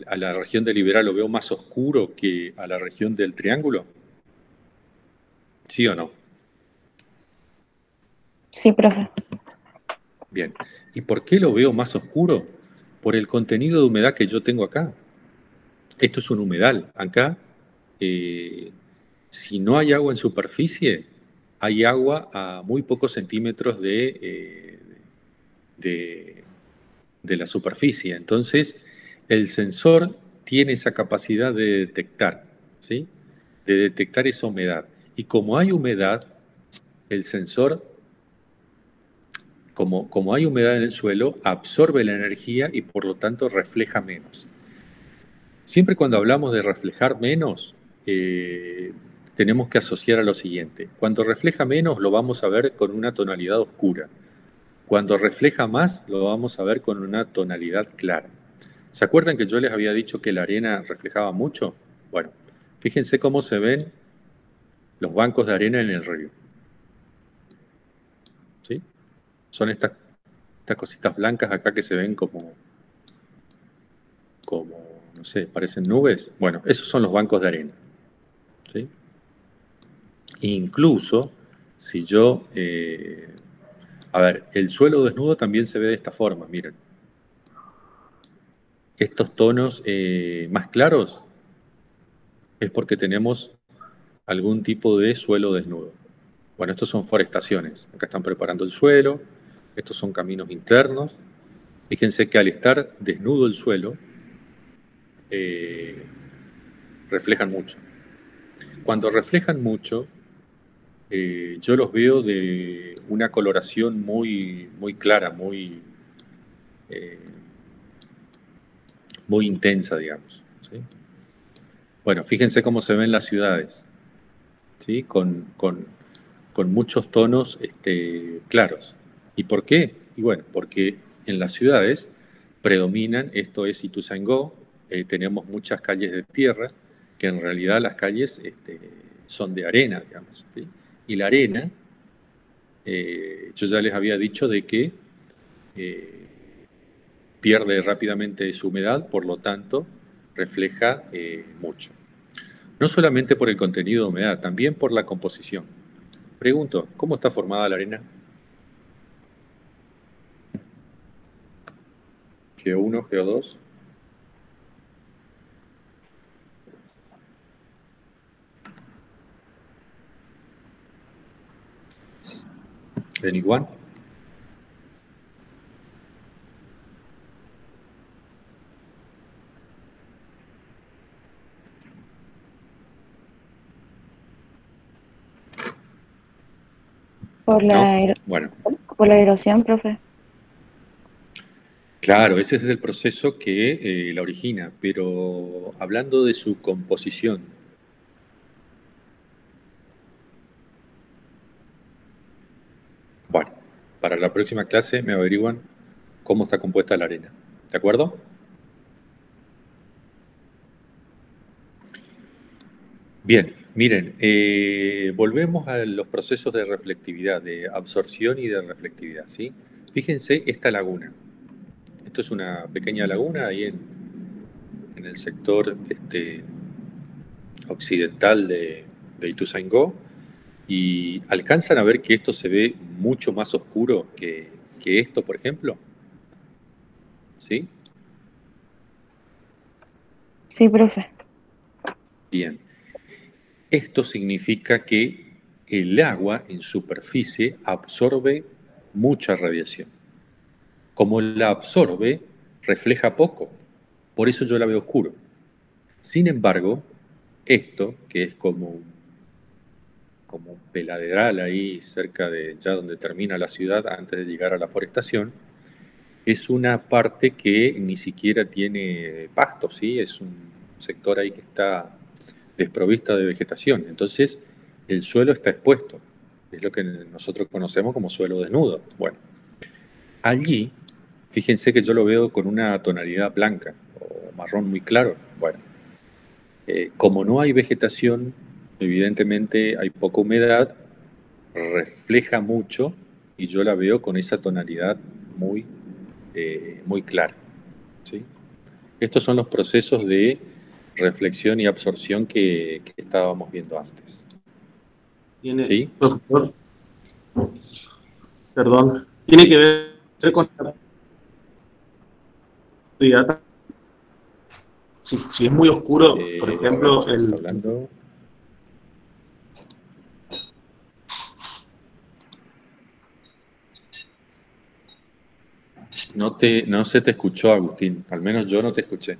a la región del Iberá lo veo más oscuro que a la región del Triángulo? ¿Sí o no?
Sí, profe.
Bien. ¿Y por qué lo veo más oscuro? Por el contenido de humedad que yo tengo acá. Esto es un humedal. Acá, eh, si no hay agua en superficie, hay agua a muy pocos centímetros de, de la superficie. Entonces, el sensor tiene esa capacidad de detectar, ¿sí? De detectar esa humedad. Y como hay humedad, el sensor, como hay humedad en el suelo, absorbe la energía y por lo tanto refleja menos. Siempre cuando hablamos de reflejar menos, tenemos que asociar a lo siguiente. Cuando refleja menos, lo vamos a ver con una tonalidad oscura. Cuando refleja más, lo vamos a ver con una tonalidad clara. ¿Se acuerdan que yo les había dicho que la arena reflejaba mucho? Bueno, fíjense cómo se ven los bancos de arena en el río. ¿Sí? Son estas cositas blancas acá que se ven como, no sé, parecen nubes. Bueno, esos son los bancos de arena. ¿Sí? Incluso, si yo... a ver, el suelo desnudo también se ve de esta forma, miren. Estos tonos más claros es porque tenemos algún tipo de suelo desnudo. Bueno, estos son forestaciones. Acá están preparando el suelo. Estos son caminos internos. Fíjense que al estar desnudo el suelo, eh, reflejan mucho. Cuando reflejan mucho, yo los veo de una coloración muy clara, eh, muy intensa, digamos. ¿Sí? Bueno, fíjense cómo se ven las ciudades, ¿sí? Con muchos tonos claros. ¿Y por qué? Y bueno, porque en las ciudades predominan, esto es Ituzaingó, tenemos muchas calles de tierra, que en realidad las calles son de arena, digamos. ¿Sí? Y la arena, yo ya les había dicho de que eh, pierde rápidamente su humedad, por lo tanto, refleja mucho. No solamente por el contenido de humedad, también por la composición. Pregunto, ¿cómo está formada la arena? ¿Go1, Go2? ¿Anyone?
Por
¿No?
la,
Bueno,
por la erosión, profe.
claro, ese es el proceso que la origina, pero hablando de su composición, bueno, para la próxima clase me averiguan cómo está compuesta la arena. ¿De acuerdo? Bien, miren, volvemos a los procesos de reflectividad, de absorción y de reflectividad, ¿sí? Fíjense esta laguna. Esto es una pequeña laguna ahí en el sector occidental de Ituzaingó. Y alcanzan a ver que esto se ve mucho más oscuro que esto, por ejemplo. ¿Sí?
Sí, profe.
Bien. Esto significa que el agua en superficie absorbe mucha radiación. Como la absorbe, refleja poco. Por eso yo la veo oscuro. Sin embargo, esto, que es como un peladeral ahí cerca de ya donde termina la ciudad antes de llegar a la forestación, es una parte que ni siquiera tiene pasto, ¿sí? Es un sector ahí que está desprovista de vegetación. Entonces, el suelo está expuesto. Es lo que nosotros conocemos como suelo desnudo. Bueno, allí, fíjense que yo lo veo con una tonalidad blanca o marrón muy claro. Bueno, como no hay vegetación, evidentemente hay poca humedad, refleja mucho y yo la veo con esa tonalidad muy, muy clara. ¿Sí? Estos son los procesos de reflexión y absorción que estábamos viendo antes.
Tiene,
¿Sí?
profesor, perdón, tiene
Sí,
que ver
sí.
con la oscuridad. Si es muy oscuro, por
A ver,
ejemplo,
¿quién está hablando? No se te escuchó, Agustín. Al menos yo no te escuché.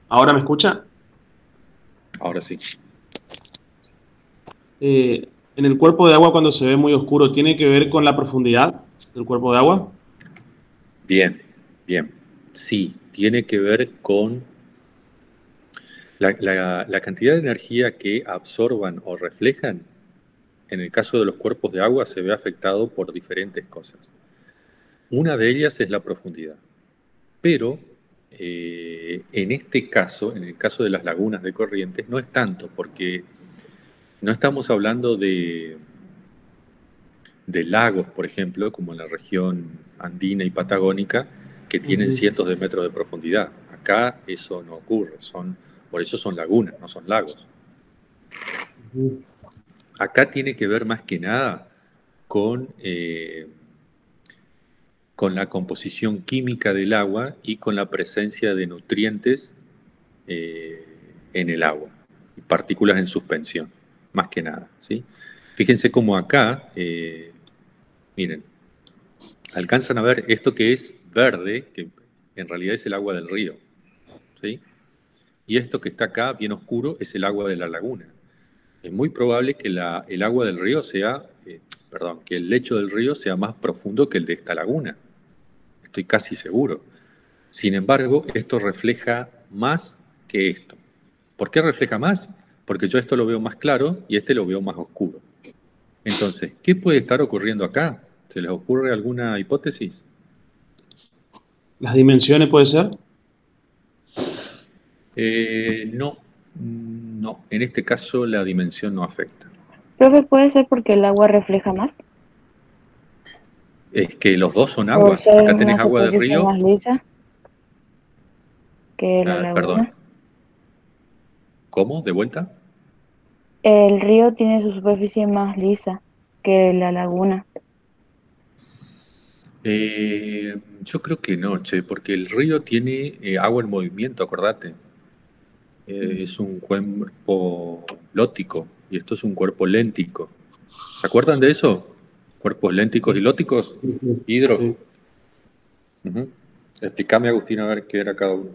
¿ahora me escucha?
Ahora sí.
En el cuerpo de agua cuando se ve muy oscuro, ¿tiene que ver con la profundidad del cuerpo de agua?
Bien, bien. Sí, tiene que ver con la cantidad de energía que absorban o reflejan. En el caso de los cuerpos de agua se ve afectado por diferentes cosas. Una de ellas es la profundidad. Pero en este caso, en el caso de las lagunas de corrientes, no es tanto, porque no estamos hablando de lagos, por ejemplo, como en la región andina y patagónica, que tienen
Ujú,
cientos de metros de profundidad. Acá eso no ocurre, por eso son lagunas, no son lagos.
ujú.
Acá tiene que ver más que nada con la composición química del agua y con la presencia de nutrientes eh, en el agua, y partículas en suspensión, más que nada. ¿Sí? Fíjense cómo acá, miren, alcanzan a ver esto que es verde, que en realidad es el agua del río. ¿Sí? Y esto que está acá, bien oscuro, es el agua de la laguna. Es muy probable que el agua del río sea, perdón, que el lecho del río sea más profundo que el de esta laguna. Estoy casi seguro. Sin embargo, esto refleja más que esto. ¿Por qué refleja más? Porque yo esto lo veo más claro y este lo veo más oscuro. Entonces, ¿qué puede estar ocurriendo acá? ¿Se les ocurre alguna hipótesis?
¿Las dimensiones puede ser?
No, no. En este caso la dimensión no afecta.
Profe, ¿puede ser porque el agua refleja más?
Es que los dos son
Por
agua.
ser
Acá tenés
una
agua de
superficie
río,
más lisa que la
perdón,
laguna.
¿cómo? ¿De vuelta?
El río tiene su superficie más lisa que la laguna.
Yo creo que no, che, porque el río tiene agua en movimiento, acordate. Es un cuerpo lótico y esto es un cuerpo léntico. ¿Se acuerdan de eso? Cuerpos lénticos y lóticos.
Sí, sí,
Hidro.
sí.
Ujú. Explícame, Agustín, a ver qué era cada uno.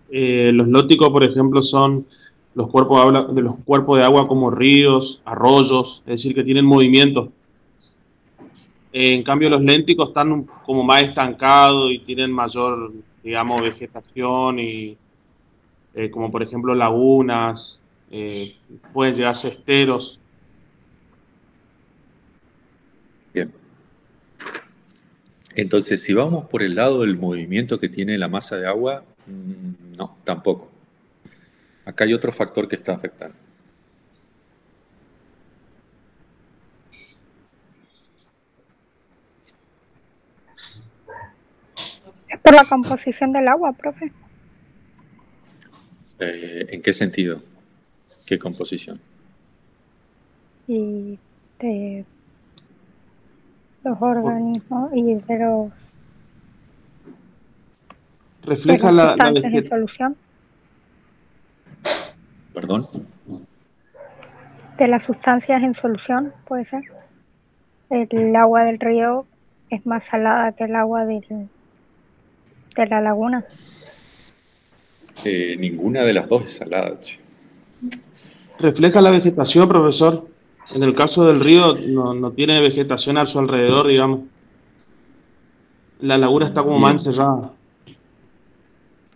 Los lóticos, por ejemplo, son los cuerpos de agua como ríos, arroyos, es decir, que tienen movimiento. En cambio, los lénticos están como más estancados y tienen mayor, digamos, vegetación y como por ejemplo lagunas, pueden llegar a ser esteros.
Bien. Entonces, si vamos por el lado del movimiento que tiene la masa de agua, no, tampoco. Acá hay otro factor que está afectando.
Es por la composición del agua, profe.
¿En qué sentido? ¿Qué composición?
Y de los organismos y de
Refleja
las
la
sustancias en
vegetación.
solución.
¿Perdón?
De las sustancias en solución, puede ser. El agua del río es más salada que el agua de la laguna.
Ninguna de las dos es salada, che.
Refleja la vegetación, profesor. En el caso del río no tiene vegetación a su alrededor, digamos. La laguna está como más
Bien.
encerrada.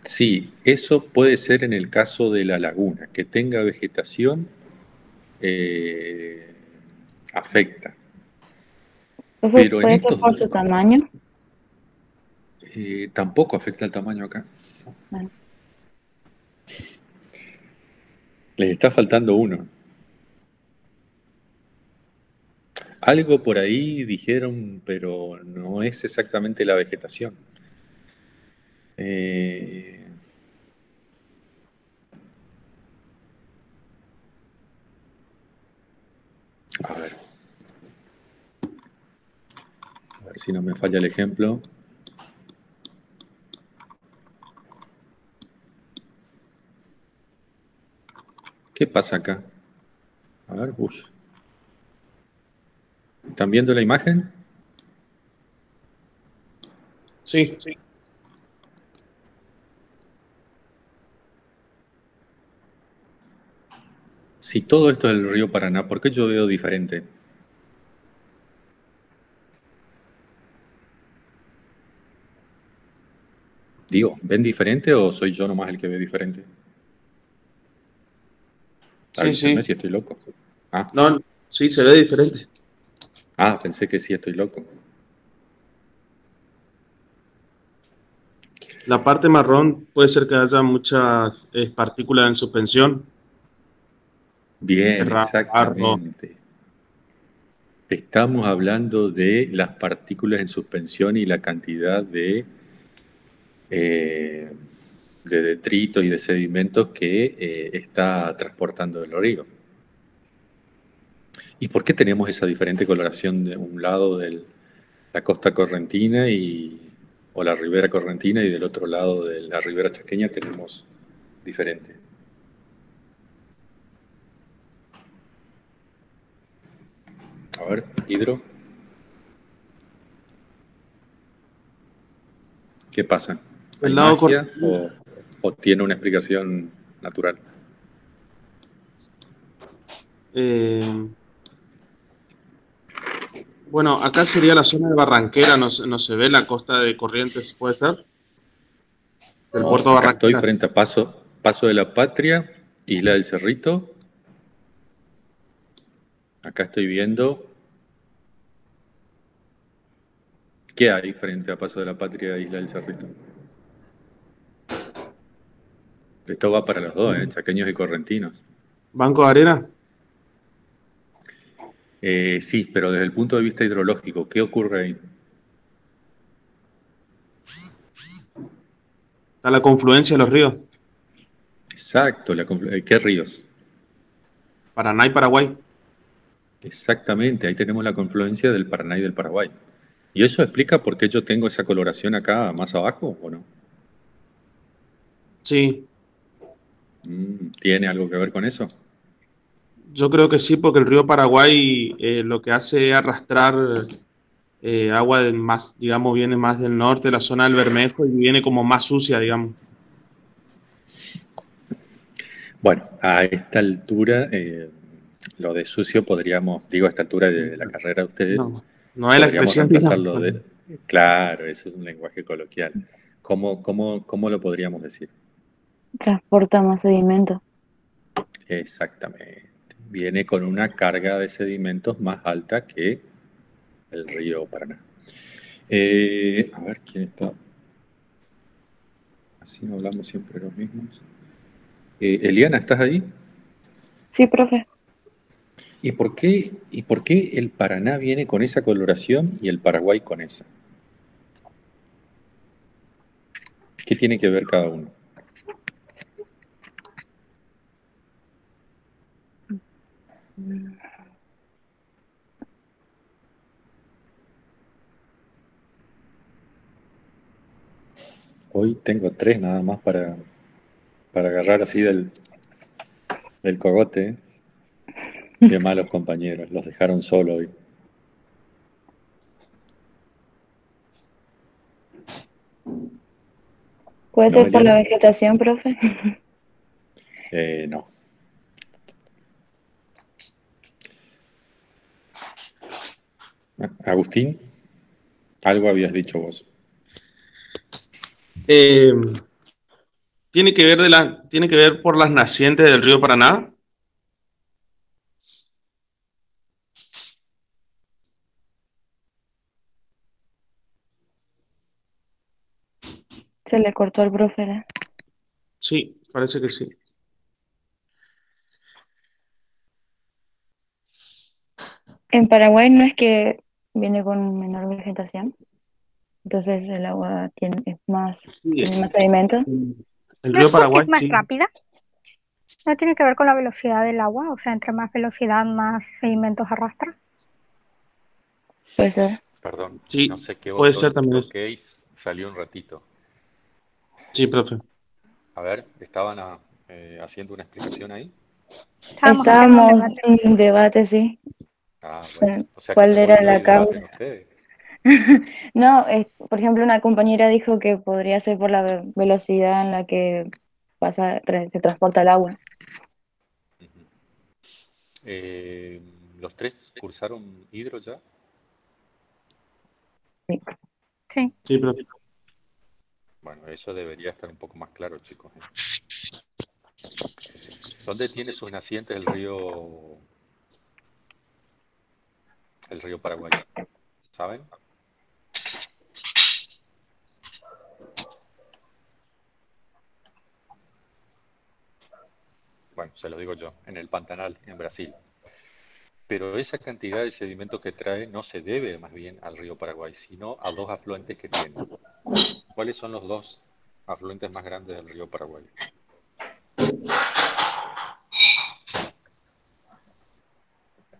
Sí, eso puede ser en el caso de la laguna, que tenga vegetación afecta.
Profe,
Pero en
¿puede ser
estos
por
dos
su tamaño?
tampoco afecta el tamaño acá.
Bueno,
Les está faltando uno. Algo por ahí dijeron, pero no es exactamente la vegetación. Eh, a ver si no me falla el ejemplo. ¿Qué pasa acá? A ver, uy. ¿Están viendo la imagen?
Sí.
Si todo esto es el río Paraná, ¿por qué yo veo diferente? Digo, ¿ven diferente o soy yo nomás el que ve diferente?
Sí,
Avísenme
sí.
si estoy loco. Ah,
No, sí, se ve diferente.
pensé que sí estoy loco.
La parte marrón puede ser que haya muchas partículas en suspensión.
Bien,
Barro.
exactamente. Estamos hablando de las partículas en suspensión y la cantidad eh, de detritos y de sedimentos que está transportando el río. ¿Y por qué tenemos esa diferente coloración de un lado de la costa correntina o la ribera correntina y del otro lado de la ribera chaqueña tenemos diferente? A ver, Hidro, ¿qué pasa? ¿Hay
El lado
magia
correntino.
o tiene una explicación natural?
eh, bueno, acá sería la zona de Barranquera, no se ve la costa de Corrientes, ¿puede ser? Del puerto de
Acá estoy
Barranqueras.
frente a Paso de la Patria, Isla del Cerrito. Acá estoy viendo qué hay frente a Paso de la Patria e Isla del Cerrito. Esto va para los dos, chaqueños y correntinos.
Banco de Arena.
Sí, pero desde el punto de vista hidrológico, ¿qué ocurre ahí?
Está la confluencia de los ríos,
Exacto, ¿qué ríos?
Paraná y Paraguay.
Exactamente, ahí tenemos la confluencia del Paraná y del Paraguay. ¿Y eso explica por qué yo tengo esa coloración acá más abajo o no?
Sí,
¿Tiene algo que ver con eso?
yo creo que sí, porque el río Paraguay lo que hace es arrastrar agua más, digamos, viene más del norte, de la zona del Bermejo, y viene como más sucia, digamos.
Bueno, a esta altura, lo de sucio podríamos, digo, a esta altura de la carrera de ustedes,
No es la
podríamos
expresión, digamos.
reemplazarlo de... Claro, eso es un lenguaje coloquial. ¿Cómo lo podríamos decir?
transporta más sedimento.
Exactamente. Viene con una carga de sedimentos más alta que el río Paraná. A ver, ¿quién está? Así no hablamos siempre los mismos. Eliana, ¿estás ahí?
Sí, profe.
¿Y por qué el Paraná viene con esa coloración y el Paraguay con esa? ¿Qué tiene que ver cada uno? Hoy tengo tres nada más para agarrar así del cogote. Qué malos compañeros, los dejaron solo hoy.
¿Puede
¿No,
ser por la
Eliana?
vegetación, profe?
No. Agustín, algo habías dicho vos.
Eh, tiene que ver por las nacientes del río Paraná.
Se le cortó al profe.
Sí, parece que sí.
En Paraguay no es que viene con menor vegetación, entonces el agua
Sí,
tiene más sedimento.
el
¿No es
río
porque es
Paraguay,
más
sí.
rápida? ¿No tiene que ver con la velocidad del agua? O sea, entre más velocidad, más sedimentos arrastra.
Puede ser.
Perdón, no
Sí,
sé qué
puede ser
botón
también eso.
toqué y salió un ratito.
Sí, profe.
A ver, estaban haciendo una explicación ahí.
Estábamos haciendo un
Estábamos
debate.
en un debate, sí,
Ah, bueno. O sea que
cuál
me
era
volví
la
debaten
causa.
ustedes.
No, por ejemplo, una compañera dijo que podría ser por la velocidad en la que se transporta el agua.
Ujú. Eh, ¿Los tres cursaron hidro ya?
Sí.
Sí.
Sí, profe.
Bueno, eso debería estar un poco más claro, chicos. ¿Dónde tiene sus nacientes el río Paraguay? ¿Saben? Bueno, se lo digo yo, en el Pantanal, en Brasil. Pero esa cantidad de sedimentos que trae no se debe más bien al río Paraguay, sino a dos afluentes que tiene. ¿Cuáles son los dos afluentes más grandes del río Paraguay?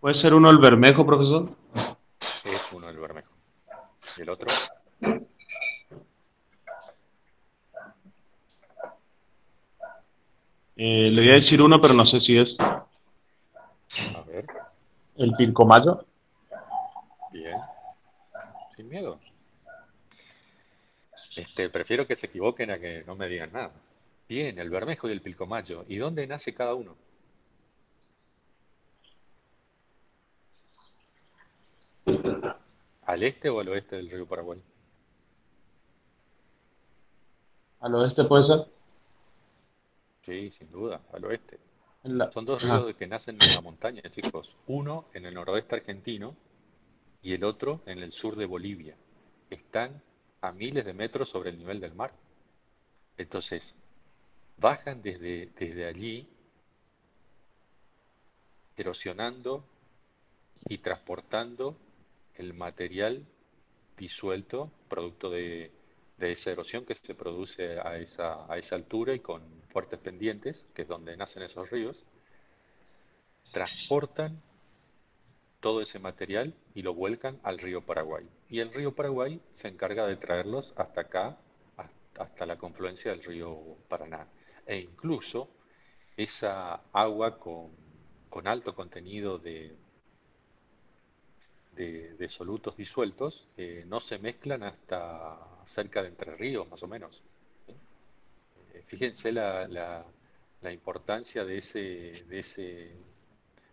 ¿Puede ser uno el Bermejo, profesor?
Es uno el Bermejo. ¿Y el otro?
Le voy a decir uno, pero no sé si es
A ver,
el Pilcomayo.
bien, sin miedo. Prefiero que se equivoquen a que no me digan nada. Bien, el Bermejo y el Pilcomayo. ¿Y dónde nace cada uno? ¿Al este o al oeste del río Paraguay?
Al oeste puede ser.
Sí, sin duda, al oeste.
En la...
Son dos
Ajá.
ríos que nacen en la montaña, chicos. Uno en el noroeste argentino y el otro en el sur de Bolivia. Están a miles de metros sobre el nivel del mar. Entonces, bajan desde allí, erosionando y transportando el material disuelto, producto de esa erosión que se produce a esa altura y con fuertes pendientes, que es donde nacen esos ríos, transportan todo ese material y lo vuelcan al río Paraguay. Y el río Paraguay se encarga de traerlos hasta acá, hasta la confluencia del río Paraná. E incluso esa agua con alto contenido de solutos disueltos no se mezclan hasta cerca de Entre Ríos, más o menos. ¿Sí? Fíjense la importancia de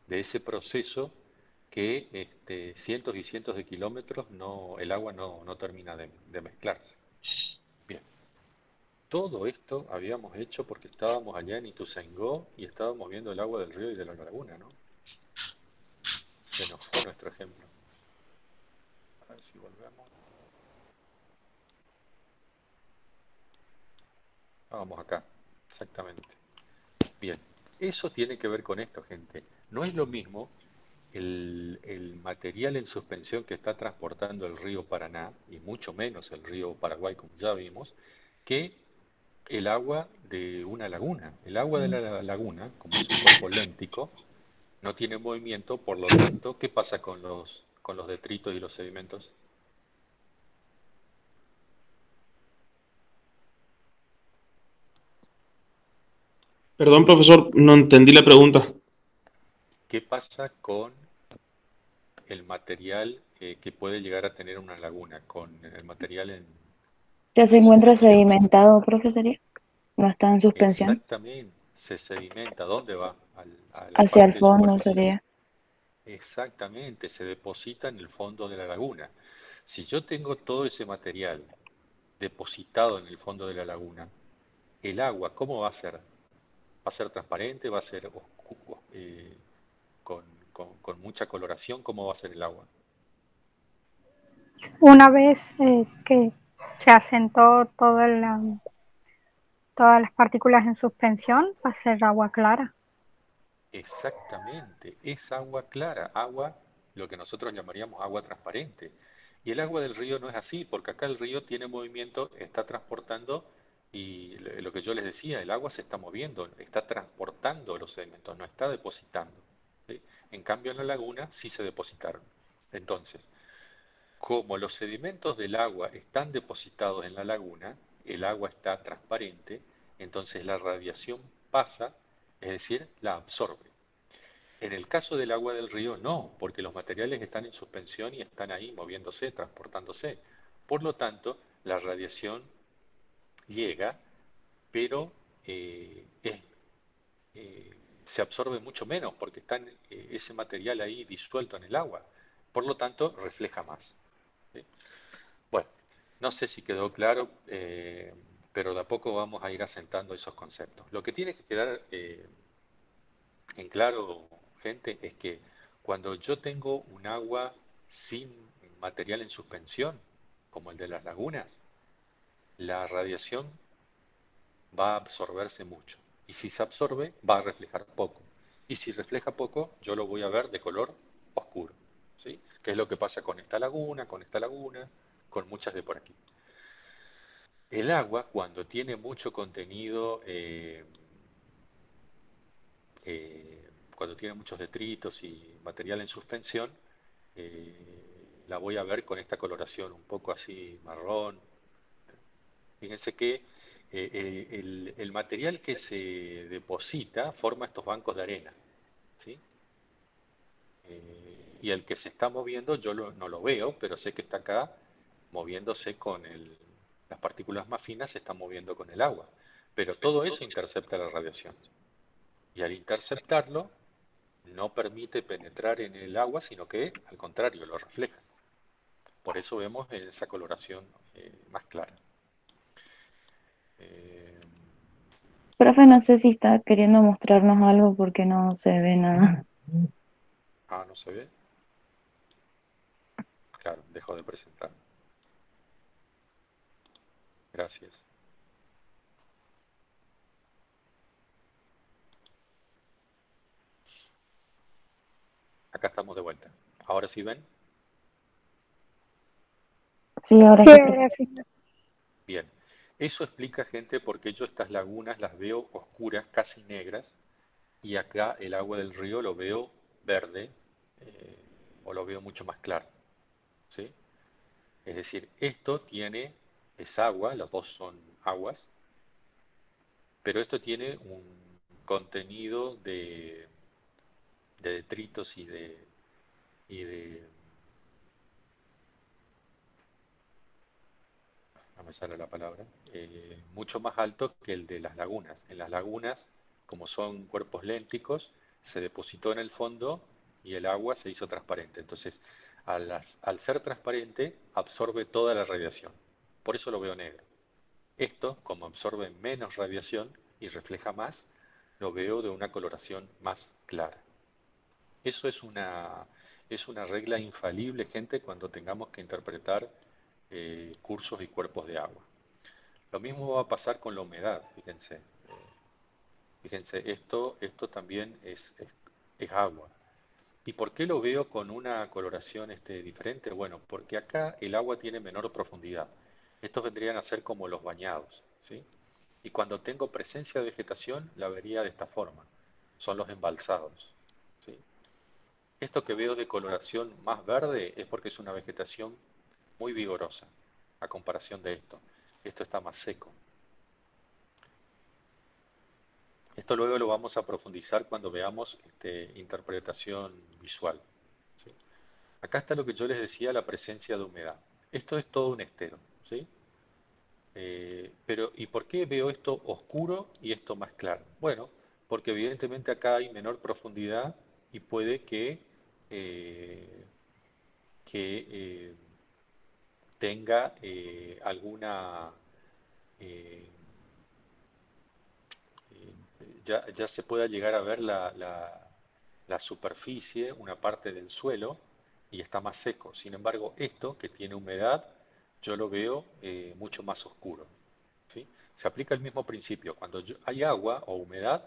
ese proceso que cientos y cientos de kilómetros el agua no termina de mezclarse. Bien, todo esto habíamos hecho porque estábamos allá en Ituzaingó y estábamos viendo el agua del río y de la laguna, ¿no? Se nos fue nuestro ejemplo. A ver si volvemos. Vamos acá, exactamente. Bien, eso tiene que ver con esto, gente. No es lo mismo el material en suspensión que está transportando el río Paraná, y mucho menos el río Paraguay, como ya vimos, que el agua de una laguna. El agua de la laguna, como es un cuerpo léntico, no tiene movimiento, por lo tanto, ¿qué pasa con los detritos y los sedimentos?
Perdón, profesor, no entendí la pregunta.
¿Qué pasa con el material que puede llegar a tener una laguna, con el material
Ya se
en
encuentra
suspensión?
sedimentado, profesoría. No está en suspensión.
Exactamente, se sedimenta. ¿Dónde va? A la
Hacia el
parte
fondo
superficial.
sería.
Exactamente, se deposita en el fondo de la laguna. Si yo tengo todo ese material depositado en el fondo de la laguna, el agua, ¿cómo va a ser? ¿Va a ser transparente? ¿Va a ser con, con mucha coloración? ¿Cómo va a ser el agua?
Una vez que se asentó todas las partículas en suspensión, va a ser agua clara.
Exactamente, es agua clara, agua, lo que nosotros llamaríamos agua transparente. Y el agua del río no es así, porque acá el río tiene movimiento, está transportando, y lo que yo les decía, el agua se está moviendo, está transportando los sedimentos, no está depositando. ¿Sí? En cambio, en la laguna sí se depositaron. Entonces, como los sedimentos del agua están depositados en la laguna, el agua está transparente, entonces la radiación pasa, es decir, la absorbe. En el caso del agua del río, no, porque los materiales están en suspensión y están ahí moviéndose, transportándose. Por lo tanto, la radiación llega, pero se absorbe mucho menos porque está ese material ahí disuelto en el agua. Por lo tanto, refleja más. ¿Sí? Bueno, no sé si quedó claro, pero de a poco vamos a ir asentando esos conceptos. Lo que tiene que quedar en claro, gente, es que cuando yo tengo un agua sin material en suspensión, como el de las lagunas, la radiación va a absorberse mucho. Y si se absorbe, va a reflejar poco. Y si refleja poco, yo lo voy a ver de color oscuro. ¿Sí? ¿Qué es lo que pasa con esta laguna, con muchas de por aquí? El agua, cuando tiene mucho contenido cuando tiene muchos detritos y material en suspensión, la voy a ver con esta coloración un poco así marrón. Fíjense que el material que se deposita forma estos bancos de arena, ¿sí? Y el que se está moviendo no lo veo, pero sé que está acá moviéndose las partículas más finas se están moviendo con el agua. Pero todo eso intercepta la radiación. Y al interceptarlo, no permite penetrar en el agua, sino que al contrario, lo refleja. Por eso vemos esa coloración más clara. Eh,
Profe, no sé si está queriendo mostrarnos algo porque no se ve nada.
¿No se ve? Claro, dejo de presentar. Gracias. Acá estamos de vuelta. ¿Ahora sí ven?
Sí, ahora
Sí,
sí.
ahora sí.
Bien. Eso explica, gente, por qué yo estas lagunas las veo oscuras, casi negras, y acá el agua del río lo veo verde, eh, o lo veo mucho más claro. ¿Sí? Es decir, es agua, los dos son aguas, pero esto tiene un contenido de detritos y de, no me sale la palabra, mucho más alto que el de las lagunas. En las lagunas, como son cuerpos lénticos, se depositó en el fondo y el agua se hizo transparente. Entonces, al ser transparente, absorbe toda la radiación. Por eso lo veo negro. Esto, como absorbe menos radiación y refleja más, lo veo de una coloración más clara. Eso es una regla infalible, gente, cuando tengamos que interpretar cursos y cuerpos de agua. Lo mismo va a pasar con la humedad, fíjense. Fíjense, esto también es agua. ¿Y por qué lo veo con una coloración diferente? Bueno, porque acá el agua tiene menor profundidad. Estos vendrían a ser como los bañados, ¿sí? Y cuando tengo presencia de vegetación, la vería de esta forma. Son los embalsados, ¿sí? Esto que veo de coloración más verde es porque es una vegetación muy vigorosa a comparación de esto. Esto está más seco. Esto luego lo vamos a profundizar cuando veamos interpretación visual. ¿Sí? Acá está lo que yo les decía, la presencia de humedad. Esto es todo un estero, ¿sí? Pero, ¿y por qué veo esto oscuro y esto más claro? Bueno, porque evidentemente acá hay menor profundidad y puede eh, que tenga alguna eh, ya se pueda llegar a ver la superficie, una parte del suelo, y está más seco. Sin embargo, esto que tiene humedad, yo lo veo mucho más oscuro. ¿Sí? Se aplica el mismo principio. Cuando hay agua o humedad,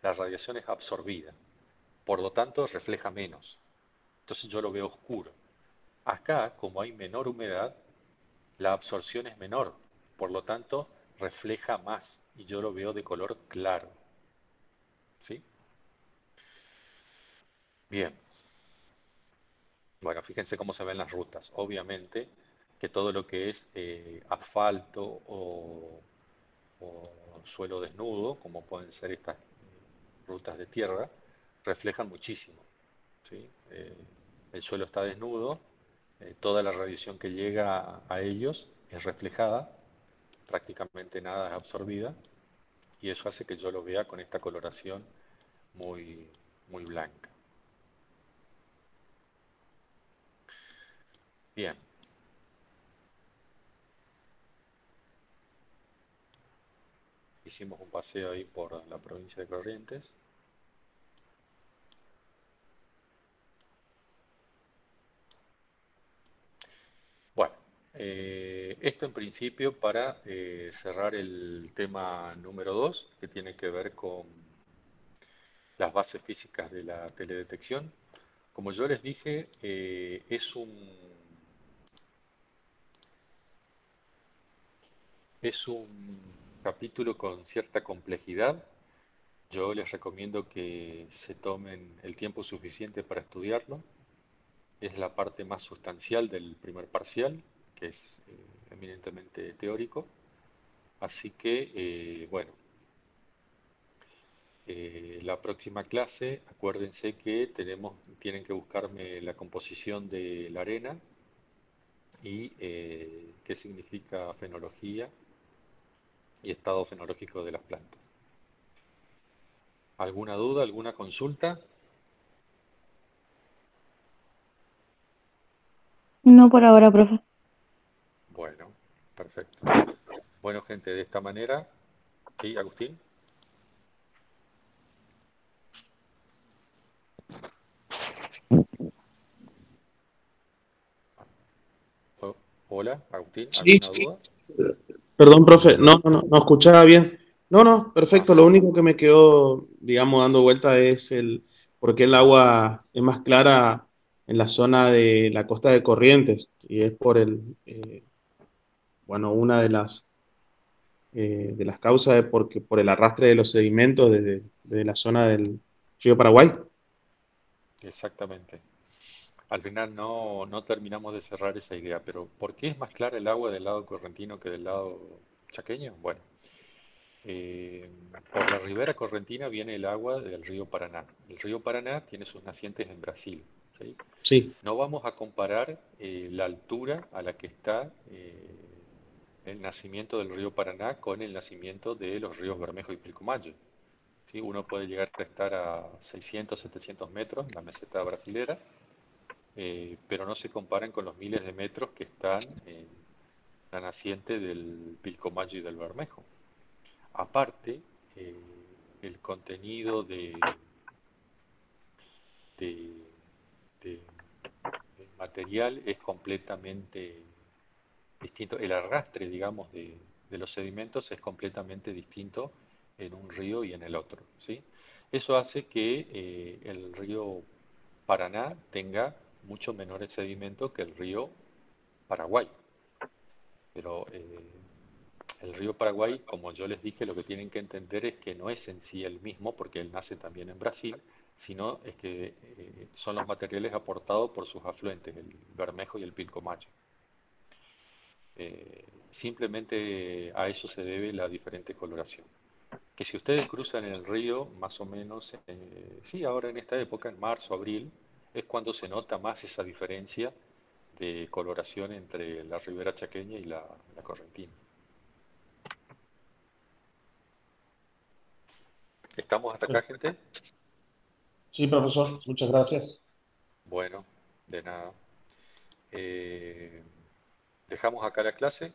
la radiación es absorbida. Por lo tanto, refleja menos. Entonces yo lo veo oscuro. Acá, como hay menor humedad, la absorción es menor. Por lo tanto, refleja más y yo lo veo de color claro. ¿Sí? Bien. Bueno, fíjense cómo se ven las rutas. Obviamente que todo lo que es asfalto o suelo desnudo, como pueden ser estas rutas de tierra, reflejan muchísimo. ¿Sí? El suelo está desnudo, toda la radiación que llega a ellos es reflejada, prácticamente nada es absorbida, y eso hace que yo lo vea con esta coloración muy, muy blanca. Bien, hicimos un paseo ahí por la provincia de Corrientes. Bueno, esto en principio para cerrar el tema número 2, que tiene que ver con las bases físicas de la teledetección. Como yo les dije, es un capítulo con cierta complejidad. Yo les recomiendo que se tomen el tiempo suficiente para estudiarlo. Es la parte más sustancial del primer parcial, que es eminentemente teórico. Así que, bueno, la próxima clase, acuérdense que tienen que buscarme la composición de la arena y qué significa fenología y estado fenológico de las plantas. ¿Alguna duda, alguna consulta?
No por ahora, profe.
Bueno, perfecto. Bueno, gente, de esta manera, ¿sí, Agustín? O- Hola, Agustín,
Sí,
¿alguna
sí.
duda?
Perdón, profe, no escuchaba bien. No,
Ah,
perfecto. Lo único que me quedó, digamos, dando vuelta es el por qué el agua es más clara en la zona de la costa de Corrientes. Y es por bueno, una de las causas es porque por el arrastre de los sedimentos desde la zona del río Paraguay.
exactamente. Al final no terminamos de cerrar esa idea, pero ¿por qué es más clara el agua del lado correntino que del lado chaqueño? Bueno, eh, por la ribera correntina viene el agua del río Paraná. El río Paraná tiene sus nacientes en Brasil, ¿sí?
Sí,
No vamos a comparar la altura a la que está el nacimiento del río Paraná con el nacimiento de los ríos Bermejo y Pilcomayo. ¿Sí? Uno puede llegar a estar a 600, 700 metros en la meseta brasilera, pero no se comparan con los miles de metros que están en la naciente del Pilcomayo y del Bermejo. Aparte, eh, el contenido de- de- del material es completamente distinto. El arrastre, digamos, de los sedimentos es completamente distinto en un río y en el otro, ¿sí? Eso hace que el río Paraná tenga mucho menor sedimento que el río Paraguay. Pero el río Paraguay, como yo les dije, lo que tienen que entender es que no es en sí el mismo, porque él nace también en Brasil, sino es que son los materiales aportados por sus afluentes, el Bermejo y el Pilcomayo. Simplemente a eso se debe la diferente coloración. Que si ustedes cruzan el río, más o menos, sí, ahora en esta época, en marzo, abril, es cuando se nota más esa diferencia de coloración entre la ribera chaqueña y la correntina. ¿Estamos hasta acá, gente?
Sí, profesor, muchas gracias.
Bueno, de nada. Eh, dejamos acá la clase.